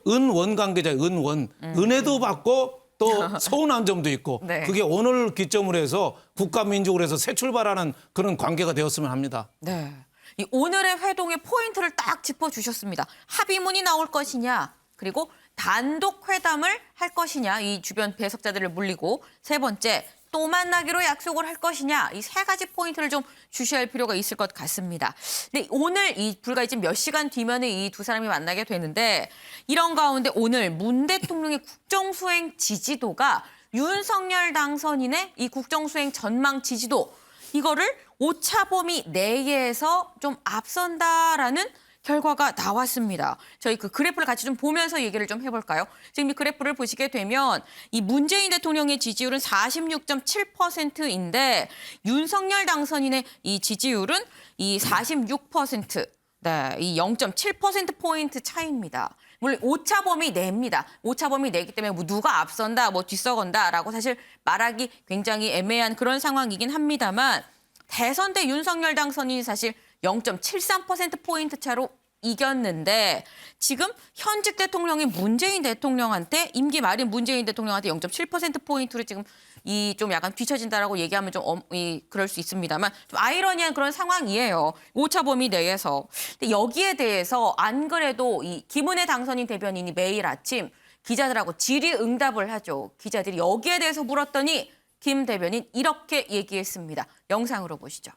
은원 관계자예요. 은원. 은혜도 받고 또 서운한 점도 있고 네. 그게 오늘 기점으로 해서 국가민족으로 해서 새 출발하는 그런 관계가 되었으면 합니다. 네. 이 오늘의 회동의 포인트를 딱 짚어주셨습니다. 합의문이 나올 것이냐, 그리고 단독 회담을 할 것이냐, 이 주변 배석자들을 물리고, 세 번째, 또 만나기로 약속을 할 것이냐, 이 세 가지 포인트를 좀 주셔야 할 필요가 있을 것 같습니다. 근데 오늘 이 불과 이제 몇 시간 뒤면에 이 두 사람이 만나게 되는데, 이런 가운데 오늘 문 대통령의 국정수행 지지도가 윤석열 당선인의 이 국정수행 전망 지지도, 이거를 오차범위 내에서 좀 앞선다라는 결과가 나왔습니다. 저희 그 그래프를 같이 좀 보면서 얘기를 좀 해볼까요? 지금 이 그래프를 보시게 되면 이 문재인 대통령의 지지율은 46.7%인데 윤석열 당선인의 이 지지율은 이 46%. 네, 이 0.7%포인트 차이입니다. 물론 오차범위 내입니다. 오차범위 내기 때문에 뭐 누가 앞선다, 뭐 뒤서건다라고 사실 말하기 굉장히 애매한 그런 상황이긴 합니다만 대선 때 윤석열 당선인이 사실 0.73%포인트 차로 이겼는데 지금 현직 대통령인 문재인 대통령한테 임기 말인 문재인 대통령한테 0.7%포인트로 지금 이 좀 약간 뒤처진다라고 얘기하면 좀 그럴 수 있습니다만 좀 아이러니한 그런 상황이에요. 오차범위 내에서. 근데 여기에 대해서 안 그래도 이 김은혜 당선인 대변인이 매일 아침 기자들하고 질의응답을 하죠. 기자들이 여기에 대해서 물었더니 김 대변인 이렇게 얘기했습니다. 영상으로 보시죠.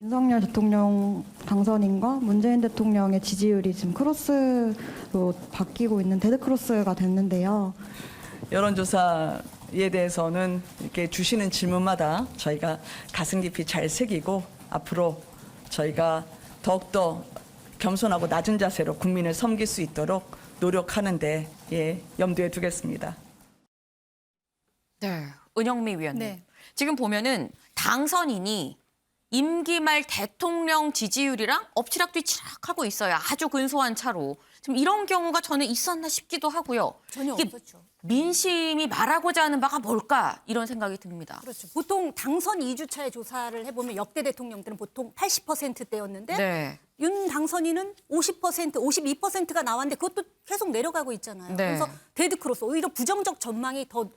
윤석열 대통령 당선인과 문재인 대통령의 지지율이 지금 크로스로 바뀌고 있는 데드크로스가 됐는데요. 여론조사에 대해서는 이렇게 주시는 질문마다 저희가 가슴 깊이 잘 새기고 앞으로 저희가 더욱더 겸손하고 낮은 자세로 국민을 섬길 수 있도록 노력하는데 염두에 두겠습니다. 네, 은영미 위원님. 네. 지금 보면은 당선인이 임기 말 대통령 지지율이랑 엎치락뒤치락 하고 있어요. 아주 근소한 차로. 지금 이런 경우가 전에 있었나 싶기도 하고요. 전혀 이게 없었죠. 민심이 말하고자 하는 바가 뭘까 이런 생각이 듭니다. 그렇죠. 보통 당선 2주차에 조사를 해보면 역대 대통령들은 보통 80%대였는데 네. 윤 당선인은 50%, 52%가 나왔는데 그것도 계속 내려가고 있잖아요. 네. 그래서 데드크로스, 오히려 부정적 전망이 더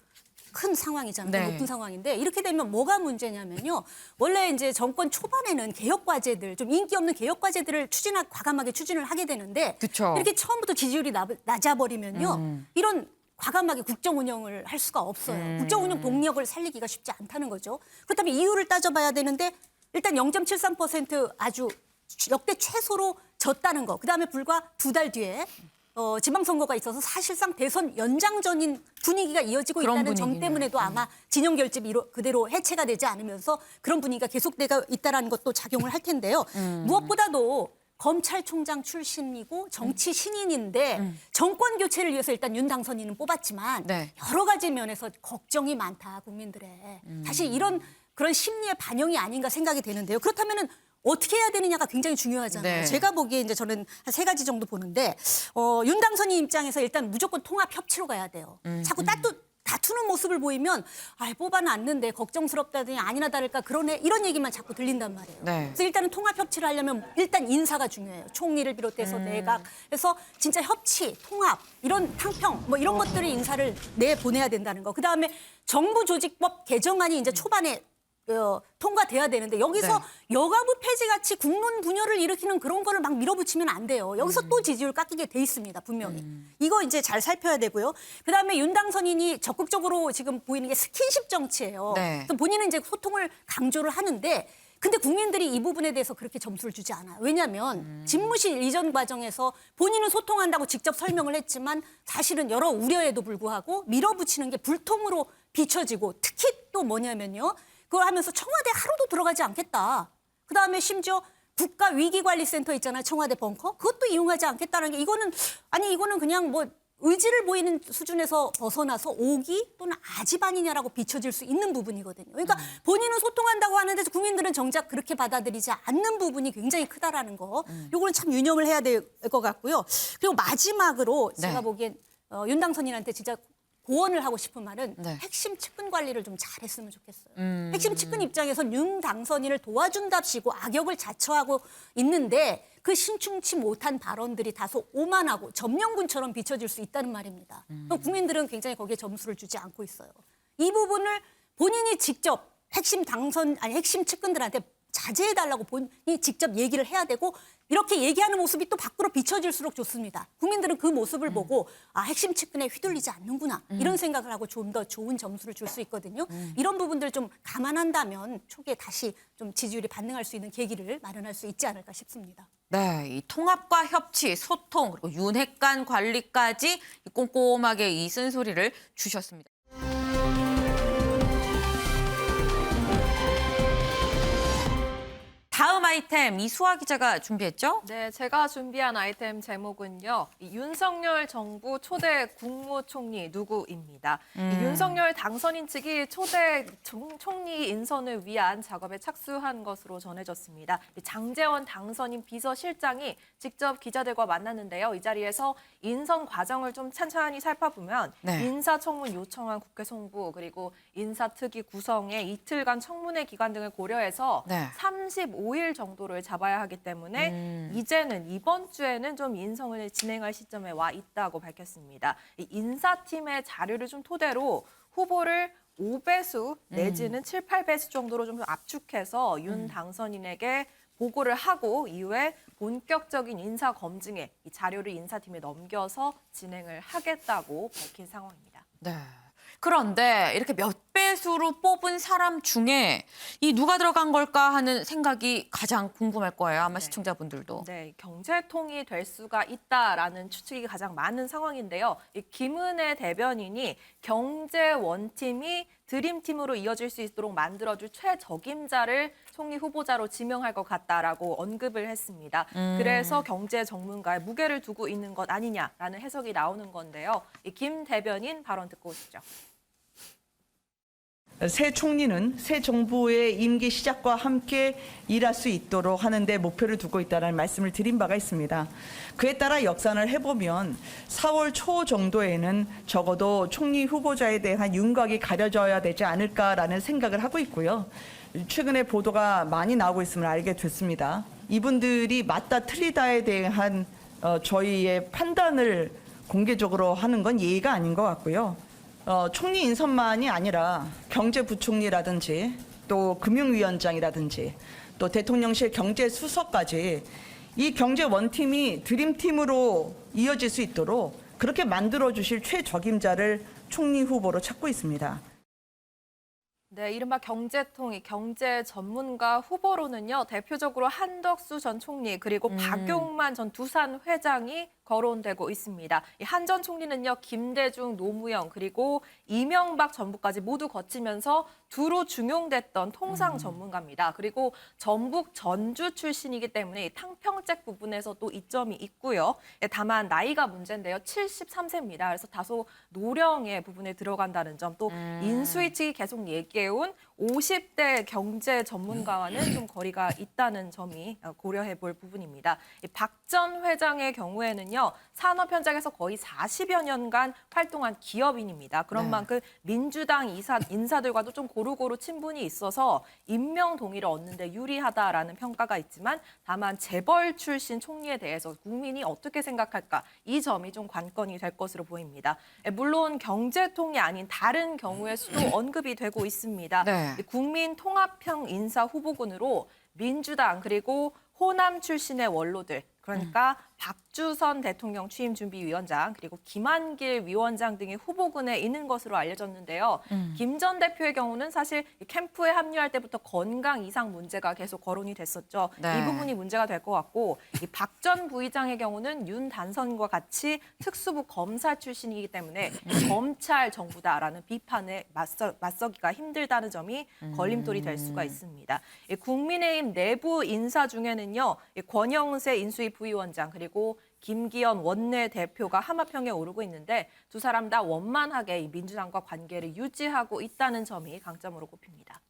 큰 상황이잖아요. 네. 높은 상황인데 이렇게 되면 뭐가 문제냐면요. 원래 이제 정권 초반에는 개혁 과제들, 좀 인기 없는 개혁 과제들을 과감하게 추진을 하게 되는데 그쵸. 이렇게 처음부터 지지율이 낮아버리면요. 이런 과감하게 국정 운영을 할 수가 없어요. 국정 운영 동력을 살리기가 쉽지 않다는 거죠. 그렇다면 이유를 따져봐야 되는데 일단 0.73% 아주 역대 최소로 졌다는 거. 그다음에 불과 2달 뒤에 지방선거가 있어서 사실상 대선 연장전인 분위기가 이어지고 있다는 점 때문에도 아마 진영 결집이 그대로 해체가 되지 않으면서 그런 분위기가 계속되고 있다는 것도 작용을 할 텐데요. 무엇보다도 검찰총장 출신이고 정치 신인인데 정권 교체를 위해서 일단 윤 당선인은 뽑았지만 네. 여러 가지 면에서 걱정이 많다 국민들의. 사실 이런 그런 심리의 반영이 아닌가 생각이 되는데요. 그렇다면은 어떻게 해야 되느냐가 굉장히 중요하잖아요. 네. 제가 보기에 이제 저는 한 3가지 정도 보는데 윤 당선인 입장에서 일단 무조건 통합 협치로 가야 돼요. 자꾸 다투는 모습을 보이면 뽑아놨는데 걱정스럽다더니 아니나 다를까 그러네 이런 얘기만 자꾸 들린단 말이에요. 네. 그래서 일단은 통합 협치를 하려면 일단 인사가 중요해요. 총리를 비롯해서 내각. 그래서 진짜 협치, 통합, 이런 탕평 뭐 이런 것들을 인사를 내보내야 된다는 거. 그다음에 정부 조직법 개정안이 이제 초반에 통과돼야 되는데 여기서 여가부 폐지같이 국론 분열을 일으키는 그런 거를 막 밀어붙이면 안 돼요. 여기서 또 지지율 깎이게 돼 있습니다. 분명히. 이거 이제 잘 살펴야 되고요. 그다음에 윤 당선인이 적극적으로 지금 보이는 게 스킨십 정치예요. 네. 그래서 본인은 이제 소통을 강조를 하는데 근데 국민들이 이 부분에 대해서 그렇게 점수를 주지 않아요. 왜냐하면 집무실 이전 과정에서 본인은 소통한다고 직접 설명을 했지만 사실은 여러 우려에도 불구하고 밀어붙이는 게 불통으로 비춰지고 특히 또 뭐냐면요. 그걸 하면서 청와대 하루도 들어가지 않겠다. 그다음에 심지어 국가위기관리센터 있잖아요. 청와대 벙커. 그것도 이용하지 않겠다는 게 이거는 그냥 뭐 의지를 보이는 수준에서 벗어나서 오기 또는 아지반이냐라고 비춰질 수 있는 부분이거든요. 그러니까 본인은 소통한다고 하는데 국민들은 정작 그렇게 받아들이지 않는 부분이 굉장히 크다라는 거. 요거는 참 유념을 해야 될 것 같고요. 그리고 마지막으로 제가 보기엔 윤 당선인한테 진짜 고언을 하고 싶은 말은 핵심 측근 관리를 좀 잘했으면 좋겠어요. 핵심 측근 입장에선 윤 당선인을 도와준답시고 악역을 자처하고 있는데 그 신중치 못한 발언들이 다소 오만하고 점령군처럼 비춰질 수 있다는 말입니다. 국민들은 굉장히 거기에 점수를 주지 않고 있어요. 이 부분을 본인이 직접 핵심 측근들한테 자제해달라고 본인이 직접 얘기를 해야 되고 이렇게 얘기하는 모습이 또 밖으로 비춰질수록 좋습니다. 국민들은 그 모습을 보고 핵심 측근에 휘둘리지 않는구나 이런 생각을 하고 좀 더 좋은 점수를 줄 수 있거든요. 이런 부분들 좀 감안한다면 초기에 다시 좀 지지율이 반등할 수 있는 계기를 마련할 수 있지 않을까 싶습니다. 네, 이 통합과 협치, 소통 그리고 윤핵 간 관리까지 꼼꼼하게 이 쓴소리를 주셨습니다. 다음 아이템 이수아 기자가 준비했죠? 네, 제가 준비한 아이템 제목은요. 윤석열 정부 초대 국무총리 누구입니다. 윤석열 당선인 측이 초대 총리 인선을 위한 작업에 착수한 것으로 전해졌습니다. 장제원 당선인 비서실장이 직접 기자들과 만났는데요. 이 자리에서 인선 과정을 좀 천천히 살펴보면 인사청문 요청한 국회 송부 그리고 인사특위 구성에 이틀간 청문회 기간 등을 고려해서 35일 정도를 잡아야 하기 때문에 이제는 이번 주에는 좀 인선을 진행할 시점에 와 있다고 밝혔습니다. 이 인사팀의 자료를 좀 토대로 후보를 5배수 내지는 7, 8배수 정도로 좀 압축해서 윤 당선인에게 보고를 하고 이후에 본격적인 인사 검증에 이 자료를 인사팀에 넘겨서 진행을 하겠다고 밝힌 상황입니다. 네. 그런데 이렇게 몇 배수로 뽑은 사람 중에 이 누가 들어간 걸까 하는 생각이 가장 궁금할 거예요. 아마 시청자분들도. 네, 경제통이 될 수가 있다라는 추측이 가장 많은 상황인데요. 이 김은혜 대변인이 경제원팀이 드림팀으로 이어질 수 있도록 만들어줄 최적임자를 총리 후보자로 지명할 것 같다라고 언급을 했습니다. 그래서 경제 전문가의 무게를 두고 있는 것 아니냐라는 해석이 나오는 건데요. 이 김 대변인 발언 듣고 오시죠. 새 총리는 새 정부의 임기 시작과 함께 일할 수 있도록 하는 데 목표를 두고 있다는 말씀을 드린 바가 있습니다. 그에 따라 역산을 해보면 4월 초 정도에는 적어도 총리 후보자에 대한 윤곽이 가려져야 되지 않을까라는 생각을 하고 있고요. 최근에 보도가 많이 나오고 있음을 알게 됐습니다. 이분들이 맞다 틀리다에 대한 저희의 판단을 공개적으로 하는 건 예의가 아닌 것 같고요. 총리 인선만이 아니라 경제부총리라든지 또 금융위원장이라든지 또 대통령실 경제수석까지 이 경제원팀이 드림팀으로 이어질 수 있도록 그렇게 만들어주실 최적임자를 총리 후보로 찾고 있습니다. 네, 이른바 경제통이 경제 전문가 후보로는요. 대표적으로 한덕수 전 총리 그리고 박용만 전 두산 회장이 거론되고 있습니다. 한 전 총리는요, 김대중, 노무현 그리고 이명박 정부까지 모두 거치면서 두루 중용됐던 통상 전문가입니다. 그리고 전북 전주 출신이기 때문에 탕평책 부분에서도 이점이 있고요. 다만 나이가 문제인데요. 73세입니다. 그래서 다소 노령의 부분에 들어간다는 점, 또 인수위 측이 계속 얘기해온 50대 경제 전문가와는 좀 거리가 있다는 점이 고려해 볼 부분입니다. 박 전 회장의 경우에는요, 산업 현장에서 거의 40여 년간 활동한 기업인입니다. 그런 만큼 민주당 인사들과도 좀 고루고루 친분이 있어서 임명 동의를 얻는데 유리하다라는 평가가 있지만, 다만 재벌 출신 총리에 대해서 국민이 어떻게 생각할까, 이 점이 좀 관건이 될 것으로 보입니다. 물론 경제통이 아닌 다른 경우의 수도 언급이 되고 있습니다. 국민통합형 인사 후보군으로 민주당 그리고 호남 출신의 원로들, 그러니까 박주선 대통령 취임준비위원장 그리고 김한길 위원장 등이 후보군에 있는 것으로 알려졌는데요. 김 전 대표의 경우는 사실 캠프에 합류할 때부터 건강 이상 문제가 계속 거론이 됐었죠. 이 부분이 문제가 될 것 같고, 박 전 부의장의 경우는 윤 단선과 같이 특수부 검사 출신이기 때문에 검찰 정부다라는 비판에 맞서기가 힘들다는 점이 걸림돌이 될 수가 있습니다. 국민의힘 내부 인사 중에는요, 권영세 인수위 부위원장 그리고 김기현 원내대표가 하마평에 오르고 있는데, 두 사람 다 원만하게 이 민주당과 관계를 유지하고 있다는 점이 강점으로 꼽힙니다.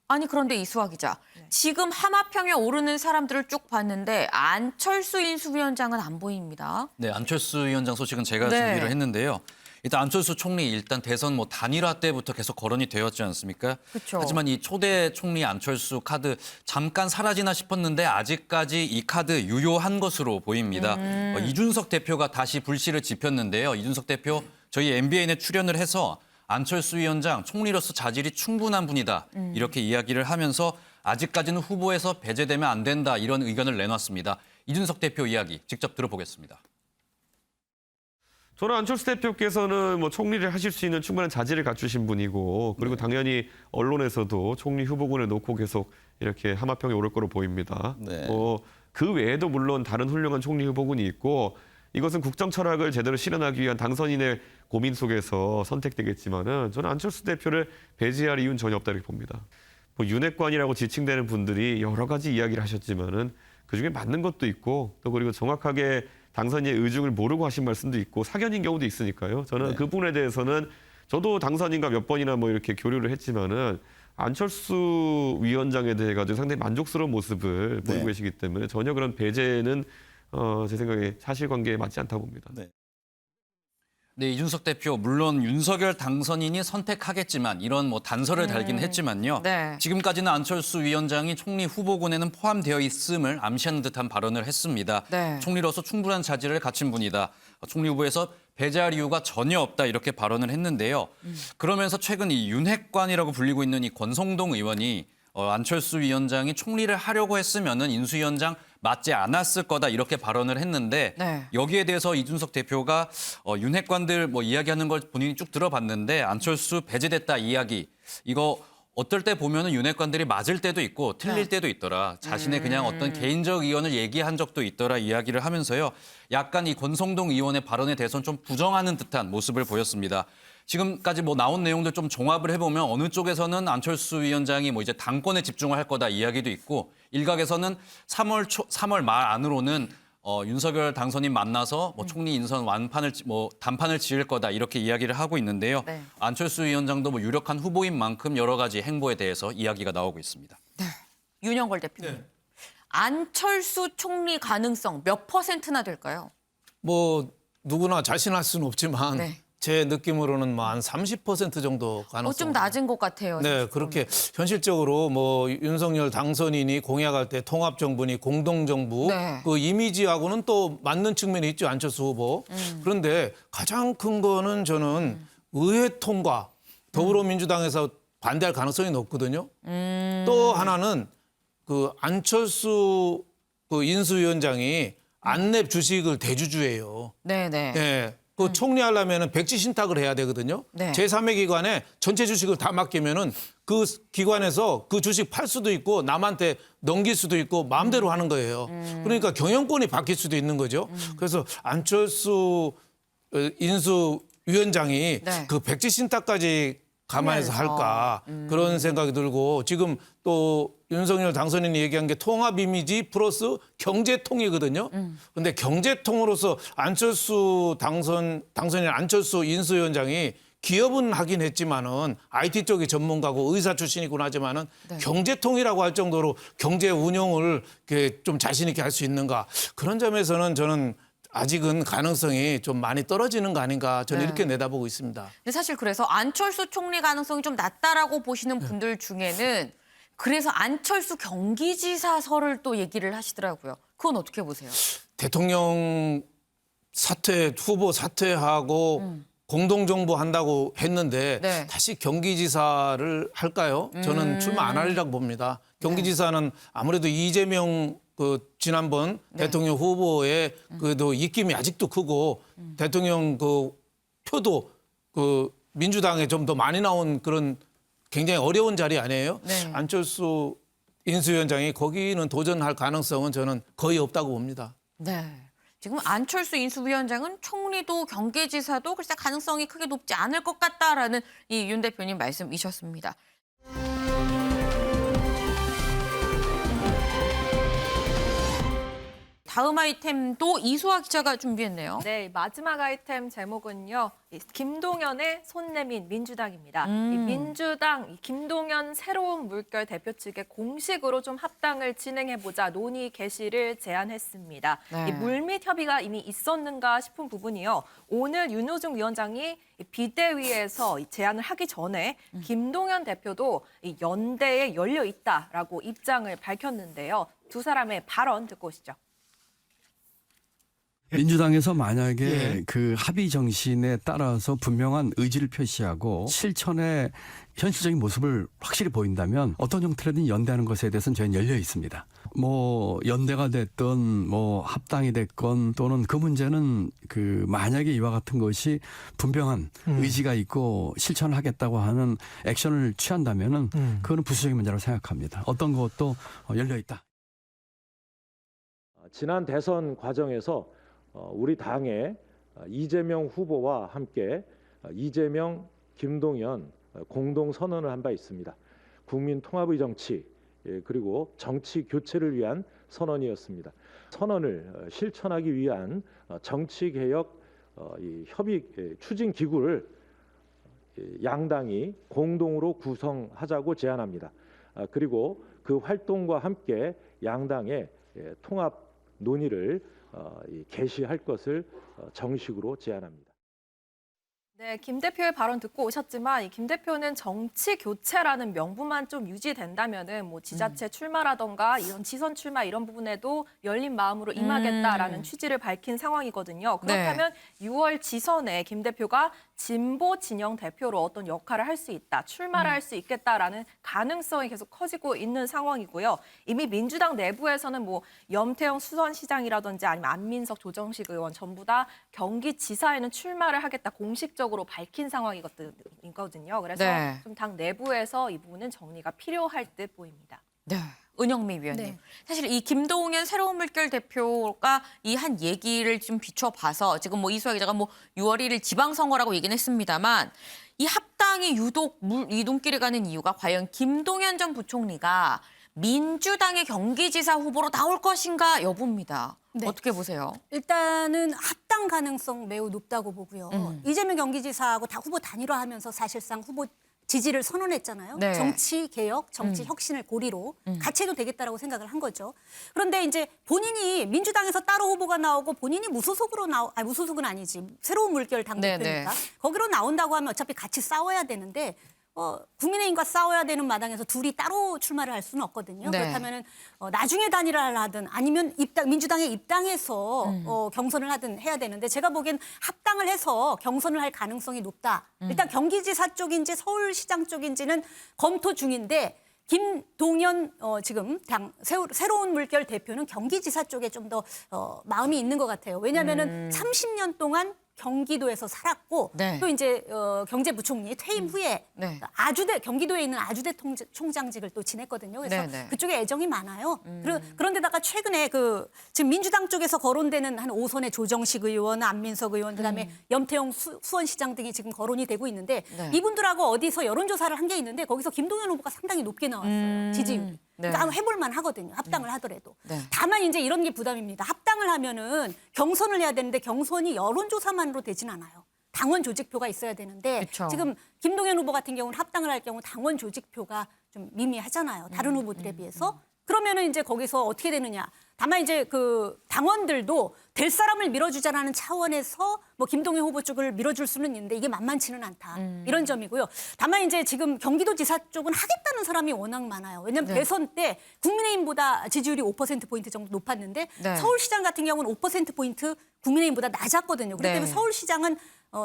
아니 그런데 이수아 기자, 지금 하마평에 오르는 사람들을 쭉 봤는데 안철수 인수위원장은 안 보입니다. 네, 안철수 위원장 소식은 제가 준비를 했는데요. 일단 안철수 총리 일단 대선 단일화 때부터 계속 거론이 되었지 않습니까? 그쵸. 하지만 이 초대 총리 안철수 카드 잠깐 사라지나 싶었는데 아직까지 이 카드 유효한 것으로 보입니다. 이준석 대표가 다시 불씨를 지폈는데요. 이준석 대표 저희 MBN에 출연을 해서 안철수 위원장 총리로서 자질이 충분한 분이다, 이렇게 이야기를 하면서 아직까지는 후보에서 배제되면 안 된다, 이런 의견을 내놨습니다. 이준석 대표 이야기 직접 들어보겠습니다. 저는 안철수 대표께서는 총리를 하실 수 있는 충분한 자질을 갖추신 분이고, 그리고 당연히 언론에서도 총리 후보군에 놓고 계속 이렇게 하마평에 오를 거로 보입니다. 그 외에도 물론 다른 훌륭한 총리 후보군이 있고, 이것은 국정 철학을 제대로 실현하기 위한 당선인의 고민 속에서 선택되겠지만은, 저는 안철수 대표를 배제할 이유는 전혀 없다 이렇게 봅니다. 윤핵관이라고 지칭되는 분들이 여러 가지 이야기를 하셨지만은 그중에 맞는 것도 있고, 또 그리고 정확하게 당선인의 의중을 모르고 하신 말씀도 있고 사견인 경우도 있으니까요. 저는 그 부분에 대해서는 저도 당선인과 몇 번이나 이렇게 교류를 했지만은 안철수 위원장에 대해 가지고 상당히 만족스러운 모습을 보이고 계시기 때문에 전혀 그런 배제는 제 생각에 사실관계에 맞지 않다고 봅니다. 네, 이준석 대표 물론 윤석열 당선인이 선택하겠지만 이런 단서를 달긴 했지만요. 지금까지는 안철수 위원장이 총리 후보군에는 포함되어 있음을 암시하는 듯한 발언을 했습니다. 총리로서 충분한 자질을 갖춘 분이다. 총리 후보에서 배제할 이유가 전혀 없다, 이렇게 발언을 했는데요. 그러면서 최근 이 윤핵관이라고 불리고 있는 이 권성동 의원이 안철수 위원장이 총리를 하려고 했으면은 인수위원장 맞지 않았을 거다, 이렇게 발언을 했는데 여기에 대해서 이준석 대표가 윤핵관들 이야기하는 걸 본인이 쭉 들어봤는데 안철수 배제됐다 이야기, 이거 어떨 때 보면은 윤핵관들이 맞을 때도 있고 틀릴 때도 있더라. 자신의 그냥 어떤 개인적 의견을 얘기한 적도 있더라, 이야기를 하면서요. 약간 이 권성동 의원의 발언에 대해서는 좀 부정하는 듯한 모습을 보였습니다. 지금까지 나온 내용들 좀 종합을 해보면 어느 쪽에서는 안철수 위원장이 이제 당권에 집중을 할 거다 이야기도 있고, 일각에서는 3월 말 안으로는 윤석열 당선인 만나서 총리 인선 단판을 지을 거다, 이렇게 이야기를 하고 있는데요. 안철수 위원장도 유력한 후보인 만큼 여러 가지 행보에 대해서 이야기가 나오고 있습니다. 윤영걸 대표님, 안철수 총리 가능성 몇 %나 될까요? 누구나 자신할 수는 없지만 제 느낌으로는 한 30% 정도 가능성. 좀 낮은 것 같아요. 네, 그렇게 현실적으로 윤석열 당선인이 공약할 때 통합정부니 공동정부 그 이미지하고는 또 맞는 측면이 있죠, 안철수 후보. 그런데 가장 큰 거는 저는 의회 통과, 더불어민주당에서 반대할 가능성이 높거든요. 또 하나는 그 안철수 그 인수위원장이 안랩 주식을 대주주예요. 네. 그 총리하려면은 백지 신탁을 해야 되거든요. 네. 제3의 기관에 전체 주식을 다 맡기면은 그 기관에서 그 주식 팔 수도 있고 남한테 넘길 수도 있고 마음대로 하는 거예요. 그러니까 경영권이 바뀔 수도 있는 거죠. 그래서 안철수 인수위원장이 네. 그 백지 신탁까지 감안해서 할까 그런 생각이 들고 지금 또 윤석열 당선인이 얘기한 게 통합 이미지 플러스 경제통이거든요. 근데 경제통으로서 안철수 당선인 안철수 인수위원장이 기업은 하긴 했지만은 IT 쪽이 전문가고 의사 출신이긴 하지만은 네. 경제통이라고 할 정도로 경제 운영을 이렇게 좀 자신 있게 할 수 있는가 그런 점에서는 저는 아직은 가능성이 좀 많이 떨어지는 거 아닌가 저는 네. 이렇게 내다보고 있습니다. 근데 사실 그래서 안철수 총리 가능성이 좀 낮다라고 보시는 분들 중에는 그래서 안철수 경기지사설을 또 얘기를 하시더라고요. 그건 어떻게 보세요? 대통령 후보 사퇴하고 공동정부 한다고 했는데 네. 다시 경기지사를 할까요? 저는 출마 안 하리라고 봅니다. 경기지사는 아무래도 이재명 그 지난번 네. 대통령 후보의 그도 입김이 아직도 크고 대통령 그 표도 그 민주당에 좀 더 많이 나온 그런 굉장히 어려운 자리 아니에요? 네. 안철수 인수위원장이 거기는 도전할 가능성은 저는 거의 없다고 봅니다. 네. 지금 안철수 인수위원장은 총리도 경기지사도 글쎄 가능성이 크게 높지 않을 것 같다라는 이 윤 대표님 말씀이셨습니다. 다음 아이템도 이수아 기자가 준비했네요. 네, 마지막 아이템 제목은요. 김동연의 손 내민 민주당입니다. 이 민주당 김동연 새로운 물결 대표 측에 공식으로 좀 합당을 진행해보자 논의 개시를 제안했습니다. 네. 이 물밑 협의가 이미 있었는가 싶은 부분이요. 오늘 윤호중 위원장이 비대위에서 제안을 하기 전에 김동연 대표도 이 연대에 열려 있다라고 입장을 밝혔는데요. 두 사람의 발언 듣고 오시죠. 민주당에서 만약에 예. 그 합의 정신에 따라서 분명한 의지를 표시하고 실천의 현실적인 모습을 확실히 보인다면 어떤 형태로든 연대하는 것에 대해서는 저희는 열려 있습니다. 뭐 연대가 됐든 뭐 합당이 됐건 또는 그 문제는 그 만약에 이와 같은 것이 분명한 의지가 있고 실천을 하겠다고 하는 액션을 취한다면은 그거는 부수적인 문제라고 생각합니다. 어떤 것도 열려 있다. 지난 대선 과정에서 우리 당의 이재명 후보와 함께 이재명, 김동연 공동 선언을 한 바 있습니다. 국민 통합의 정치 그리고 정치 교체를 위한 선언이었습니다. 선언을 실천하기 위한 정치 개혁 협의 추진 기구를 양당이 공동으로 구성하자고 제안합니다. 그리고 그 활동과 함께 양당의 통합 논의를 개시할 것을 정식으로 제안합니다. 네, 김 대표의 발언 듣고 오셨지만 이 김 대표는 정치 교체라는 명분만 좀 유지된다면은 뭐 지자체 출마라던가 이런 지선 출마 이런 부분에도 열린 마음으로 임하겠다라는 취지를 밝힌 상황이거든요. 그렇다면 6월 지선에 김 대표가 진보 진영 대표로 어떤 역할을 할 수 있다, 출마를 할 수 있겠다라는 가능성이 계속 커지고 있는 상황이고요. 이미 민주당 내부에서는 뭐 염태영 수원시장이라든지 아니면 안민석 조정식 의원 전부 다 경기지사에는 출마를 하겠다 공식적으로 밝힌 상황이거든요. 그래서 네. 좀 당 내부에서 이 부분은 정리가 필요할 듯 보입니다. 네. 은영미 위원님. 네. 사실 이 김동연 새로운 물결 대표가 이 한 얘기를 좀 비춰봐서 지금 뭐 이수아 기자가 뭐 6월 1일 지방선거라고 얘기는 했습니다만 이 합당이 유독 이 눈길이 가는 이유가 과연 김동연 전 부총리가 민주당의 경기지사 후보로 나올 것인가 여부입니다. 네. 어떻게 보세요? 일단은 합당 가능성 매우 높다고 보고요. 이재명 경기지사하고 다 후보 단일화하면서 사실상 후보 지지를 선언했잖아요. 네. 정치 개혁, 정치 혁신을 고리로 같이 해도 되겠다라고 생각을 한 거죠. 그런데 이제 본인이 민주당에서 따로 후보가 나오고 본인이 무소속으로 무소속은 아니지. 새로운 물결 당대표니까. 거기로 나온다고 하면 어차피 같이 싸워야 되는데 국민의힘과 싸워야 되는 마당에서 둘이 따로 출마를 할 수는 없거든요. 네. 그렇다면 나중에 단일화를 하든 아니면 민주당에 입당해서 경선을 하든 해야 되는데 제가 보기엔 합당을 해서 경선을 할 가능성이 높다. 일단 경기지사 쪽인지 서울시장 쪽인지는 검토 중인데 김동연 지금 새로운 물결 대표는 경기지사 쪽에 좀 더 마음이 있는 것 같아요. 왜냐하면은 30년 동안 경기도에서 살았고 네. 또 이제 경제부총리 퇴임 후에 네. 경기도에 있는 아주대 총장직을 또 지냈거든요. 그래서 네. 그쪽에 애정이 많아요. 그런데다가 최근에 지금 민주당 쪽에서 거론되는 한 5선의 조정식 의원, 안민석 의원, 그다음에 염태영 수원시장 등이 지금 거론이 되고 있는데 네. 이분들하고 어디서 여론조사를 한 게 있는데 거기서 김동연 후보가 상당히 높게 나왔어요. 지지율이. 네. 그러니까 한번 해볼만 하거든요. 합당을 하더라도. 네. 다만 이제 이런 게 부담입니다. 합당을 하면은 경선을 해야 되는데 경선이 여론조사만으로 되진 않아요. 당원 조직표가 있어야 되는데 그쵸. 지금 김동연 후보 같은 경우는 합당을 할 경우 당원 조직표가 좀 미미하잖아요. 다른 후보들에 비해서. 그러면은 이제 거기서 어떻게 되느냐. 다만 이제 당원들도 될 사람을 밀어주자라는 차원에서 뭐 김동연 후보 쪽을 밀어줄 수는 있는데 이게 만만치는 않다. 이런 점이고요. 다만 이제 지금 경기도지사 쪽은 하겠다는 사람이 워낙 많아요. 왜냐하면 네. 대선 때 국민의힘보다 지지율이 5%포인트 정도 높았는데 네. 서울시장 같은 경우는 5%포인트 국민의힘보다 낮았거든요. 그렇기 때문에 네. 서울시장은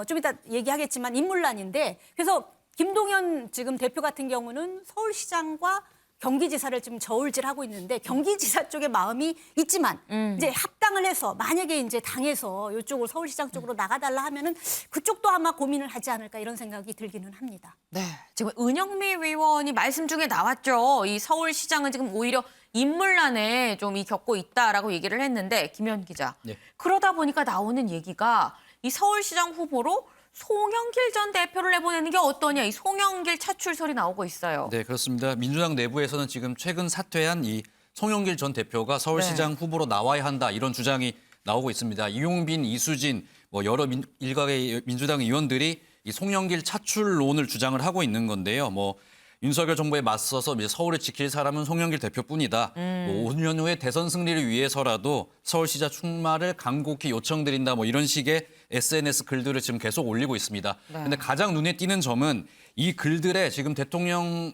좀 이따 얘기하겠지만 인물난인데 그래서 김동연 지금 대표 같은 경우는 서울시장과 경기지사를 지금 저울질하고 있는데 경기지사 쪽에 마음이 있지만 이제 합당을 해서 만약에 이제 당에서 이쪽으로 서울시장 쪽으로 나가달라 하면은 그쪽도 아마 고민을 하지 않을까 이런 생각이 들기는 합니다. 네, 지금 은영미 의원이 말씀 중에 나왔죠. 이 서울시장은 지금 오히려 인물난에 좀 겪고 있다라고 얘기를 했는데 김현 기자. 네. 그러다 보니까 나오는 얘기가 이 서울시장 후보로 송영길 전 대표를 내보내는 게 어떠냐. 이 송영길 차출설이 나오고 있어요. 네, 그렇습니다. 민주당 내부에서는 지금 최근 사퇴한 이 송영길 전 대표가 서울시장 후보로 나와야 한다 이런 주장이 나오고 있습니다. 이용빈, 이수진, 뭐 여러 일각의 민주당 의원들이 이 송영길 차출론을 주장을 하고 있는 건데요. 뭐 윤석열 정부에 맞서서 이제 서울을 지킬 사람은 송영길 대표뿐이다. 뭐 5년 후에 대선 승리를 위해서라도 서울시장 출마를 간곡히 요청드린다. 뭐 이런 식의 SNS 글들을 지금 계속 올리고 있습니다. 그런데 가장 눈에 띄는 점은 이 글들에 지금 대통령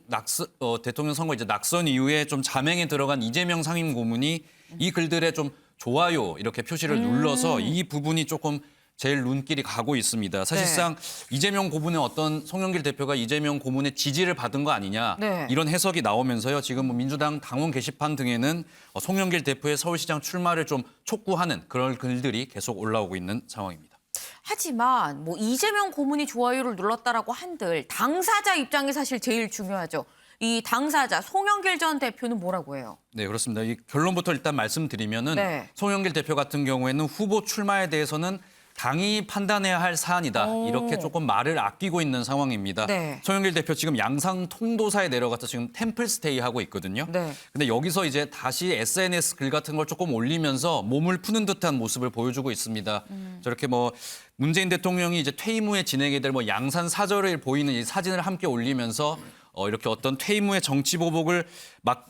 선거 이제 낙선 이후에 좀 자맹에 들어간 이재명 상임고문이 이 글들에 좀 좋아요 이렇게 표시를 눌러서 이 부분이 조금 제일 눈길이 가고 있습니다. 사실상 이재명 고문의 송영길 대표가 이재명 고문의 지지를 받은 거 아니냐 이런 해석이 나오면서요. 지금 뭐 민주당 당원 게시판 등에는 송영길 대표의 서울시장 출마를 좀 촉구하는 그런 글들이 계속 올라오고 있는 상황입니다. 하지만 뭐 이재명 고문이 좋아요를 눌렀다라고 한들 당사자 입장이 사실 제일 중요하죠. 이 당사자 송영길 전 대표는 뭐라고 해요? 네, 그렇습니다. 이 결론부터 일단 말씀드리면은 송영길 대표 같은 경우에는 후보 출마에 대해서는 당이 판단해야 할 사안이다. 이렇게 조금 말을 아끼고 있는 상황입니다. 네. 송영길 대표 지금 양상 통도사에 내려가서 지금 템플스테이 하고 있거든요. 네. 근데 여기서 이제 다시 SNS 글 같은 걸 조금 올리면서 몸을 푸는 듯한 모습을 보여주고 있습니다. 저렇게 뭐 문재인 대통령이 이제 퇴임 후에 진행이 될 뭐 양산 사절을 보이는 이 사진을 함께 올리면서 이렇게 어떤 퇴임 후의 정치 보복을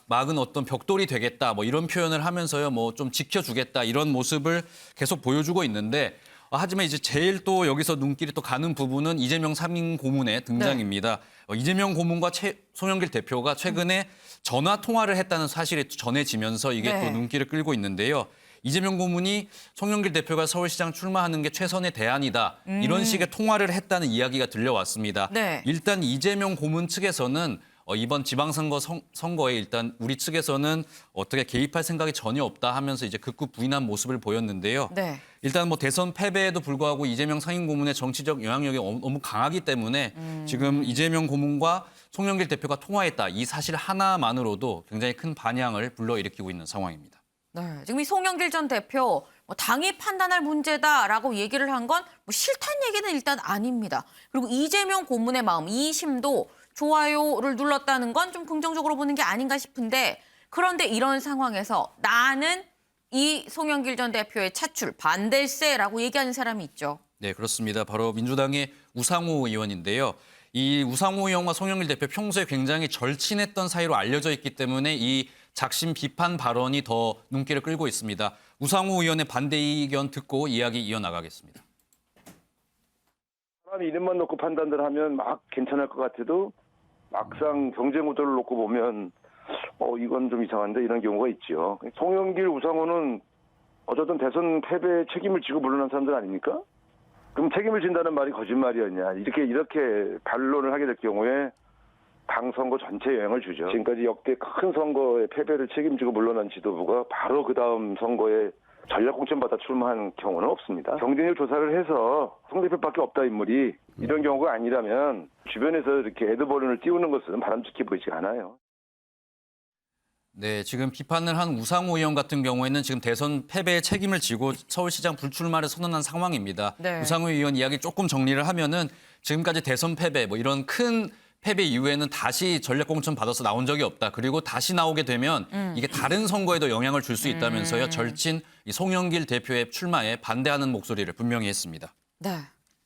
막은 어떤 벽돌이 되겠다. 뭐 이런 표현을 하면서요. 뭐 좀 지켜주겠다. 이런 모습을 계속 보여주고 있는데 하지만 이제 제일 또 여기서 눈길이 또 가는 부분은 이재명 상임고문의 등장입니다. 이재명 고문과 송영길 대표가 최근에 전화 통화를 했다는 사실이 전해지면서 이게 또 눈길을 끌고 있는데요. 이재명 고문이 송영길 대표가 서울시장 출마하는 게 최선의 대안이다. 이런 식의 통화를 했다는 이야기가 들려왔습니다. 일단 이재명 고문 측에서는 이번 지방선거 선거에 일단 우리 측에서는 어떻게 개입할 생각이 전혀 없다 하면서 이제 극구 부인한 모습을 보였는데요. 일단 뭐 대선 패배에도 불구하고 이재명 상임고문의 정치적 영향력이 너무 강하기 때문에 지금 이재명 고문과 송영길 대표가 통화했다. 이 사실 하나만으로도 굉장히 큰 반향을 불러일으키고 있는 상황입니다. 네, 지금 이 송영길 전 대표 당이 판단할 문제다라고 얘기를 한 건 뭐 싫다는 얘기는 일단 아닙니다. 그리고 이재명 고문의 마음, 이심도 좋아요를 눌렀다는 건 좀 긍정적으로 보는 게 아닌가 싶은데 그런데 이런 상황에서 나는 이 송영길 전 대표의 차출 반댈세라고 얘기하는 사람이 있죠. 네, 그렇습니다. 바로 민주당의 우상호 의원인데요. 이 우상호 의원과 송영길 대표 평소에 굉장히 절친했던 사이로 알려져 있기 때문에 이 작심 비판 발언이 더 눈길을 끌고 있습니다. 우상호 의원의 반대 의견 듣고 이야기 이어나가겠습니다. 사람이 이름만 놓고 판단을 하면 막 괜찮을 것 같아도 막상 경제 구도를 놓고 보면 이건 좀 이상한데 이런 경우가 있죠. 송영길, 우상호는 어쨌든 대선 패배에 책임을 지고 물러난 사람들 아닙니까? 그럼 책임을 진다는 말이 거짓말이었냐. 이렇게 반론을 하게 될 경우에 당 선거 전체에 영향을 주죠. 지금까지 역대 큰 선거의 패배를 책임지고 물러난 지도부가 바로 그 다음 선거에 전략공천 받아 출마한 경우는 없습니다. 경쟁력 조사를 해서 송 대표밖에 없다 인물이 이런 경우가 아니라면 주변에서 이렇게 애드벌룬을 띄우는 것은 바람직해 보이지 않아요. 네, 지금 비판을 한 우상호 의원 같은 경우에는 지금 대선 패배의 책임을 지고 서울시장 불출마를 선언한 상황입니다. 네. 우상호 의원 이야기 조금 정리를 하면은 지금까지 대선 패배, 뭐 이런 큰 패배 이후에는 다시 전략공천 받아서 나온 적이 없다. 그리고 다시 나오게 되면 이게 다른 선거에도 영향을 줄 수 있다면서요. 절친 이 송영길 대표의 출마에 반대하는 목소리를 분명히 했습니다. 네,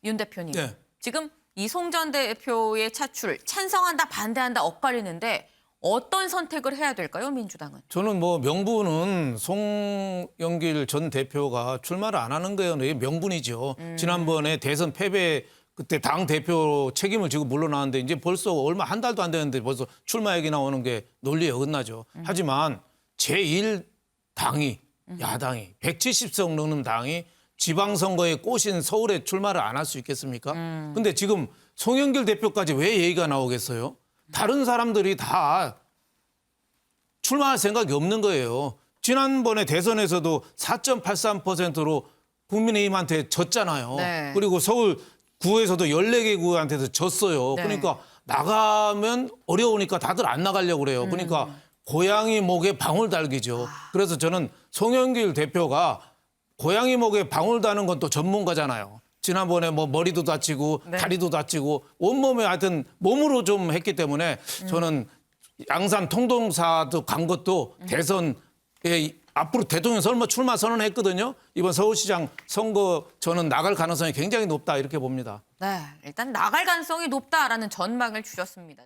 윤 대표님. 네. 지금 이송 전 대표의 차출 찬성한다 반대한다 엇갈리는데 어떤 선택을 해야 될까요, 민주당은? 저는 뭐 명분은 송영길 전 대표가 출마를 안 하는 거예요. 명분이죠. 지난번에 대선 패배 그때 당 대표 책임을 지고 물러나는데 이제 벌써 얼마 한 달도 안 되는데 벌써 출마 얘기 나오는 게 논리에 어긋나죠. 하지만 제1당이 야당이 170석 넘는 당이 지방선거에 꼬신 서울에 출마를 안 할 수 있겠습니까? 근데 지금 송영길 대표까지 왜 얘기가 나오겠어요? 다른 사람들이 다 출마할 생각이 없는 거예요. 지난번에 대선에서도 4.83%로 국민의힘한테 졌잖아요. 네. 그리고 서울 구에서도 14개 구한테도 졌어요. 네. 그러니까 나가면 어려우니까 다들 안 나가려고 그래요. 그러니까 고양이 목에 방울 달기죠. 그래서 저는 송영길 대표가 고양이 목에 방울 다는 건 또 전문가잖아요. 지난번에 뭐 머리도 다치고 네. 다리도 다치고 온몸에 하여튼 몸으로 좀 했기 때문에 저는 양산 통동사도 간 것도 대선에 앞으로 대통령 설마 출마 선언했거든요. 이번 서울시장 선거 저는 나갈 가능성이 굉장히 높다 이렇게 봅니다. 네, 일단 나갈 가능성이 높다라는 전망을 주셨습니다.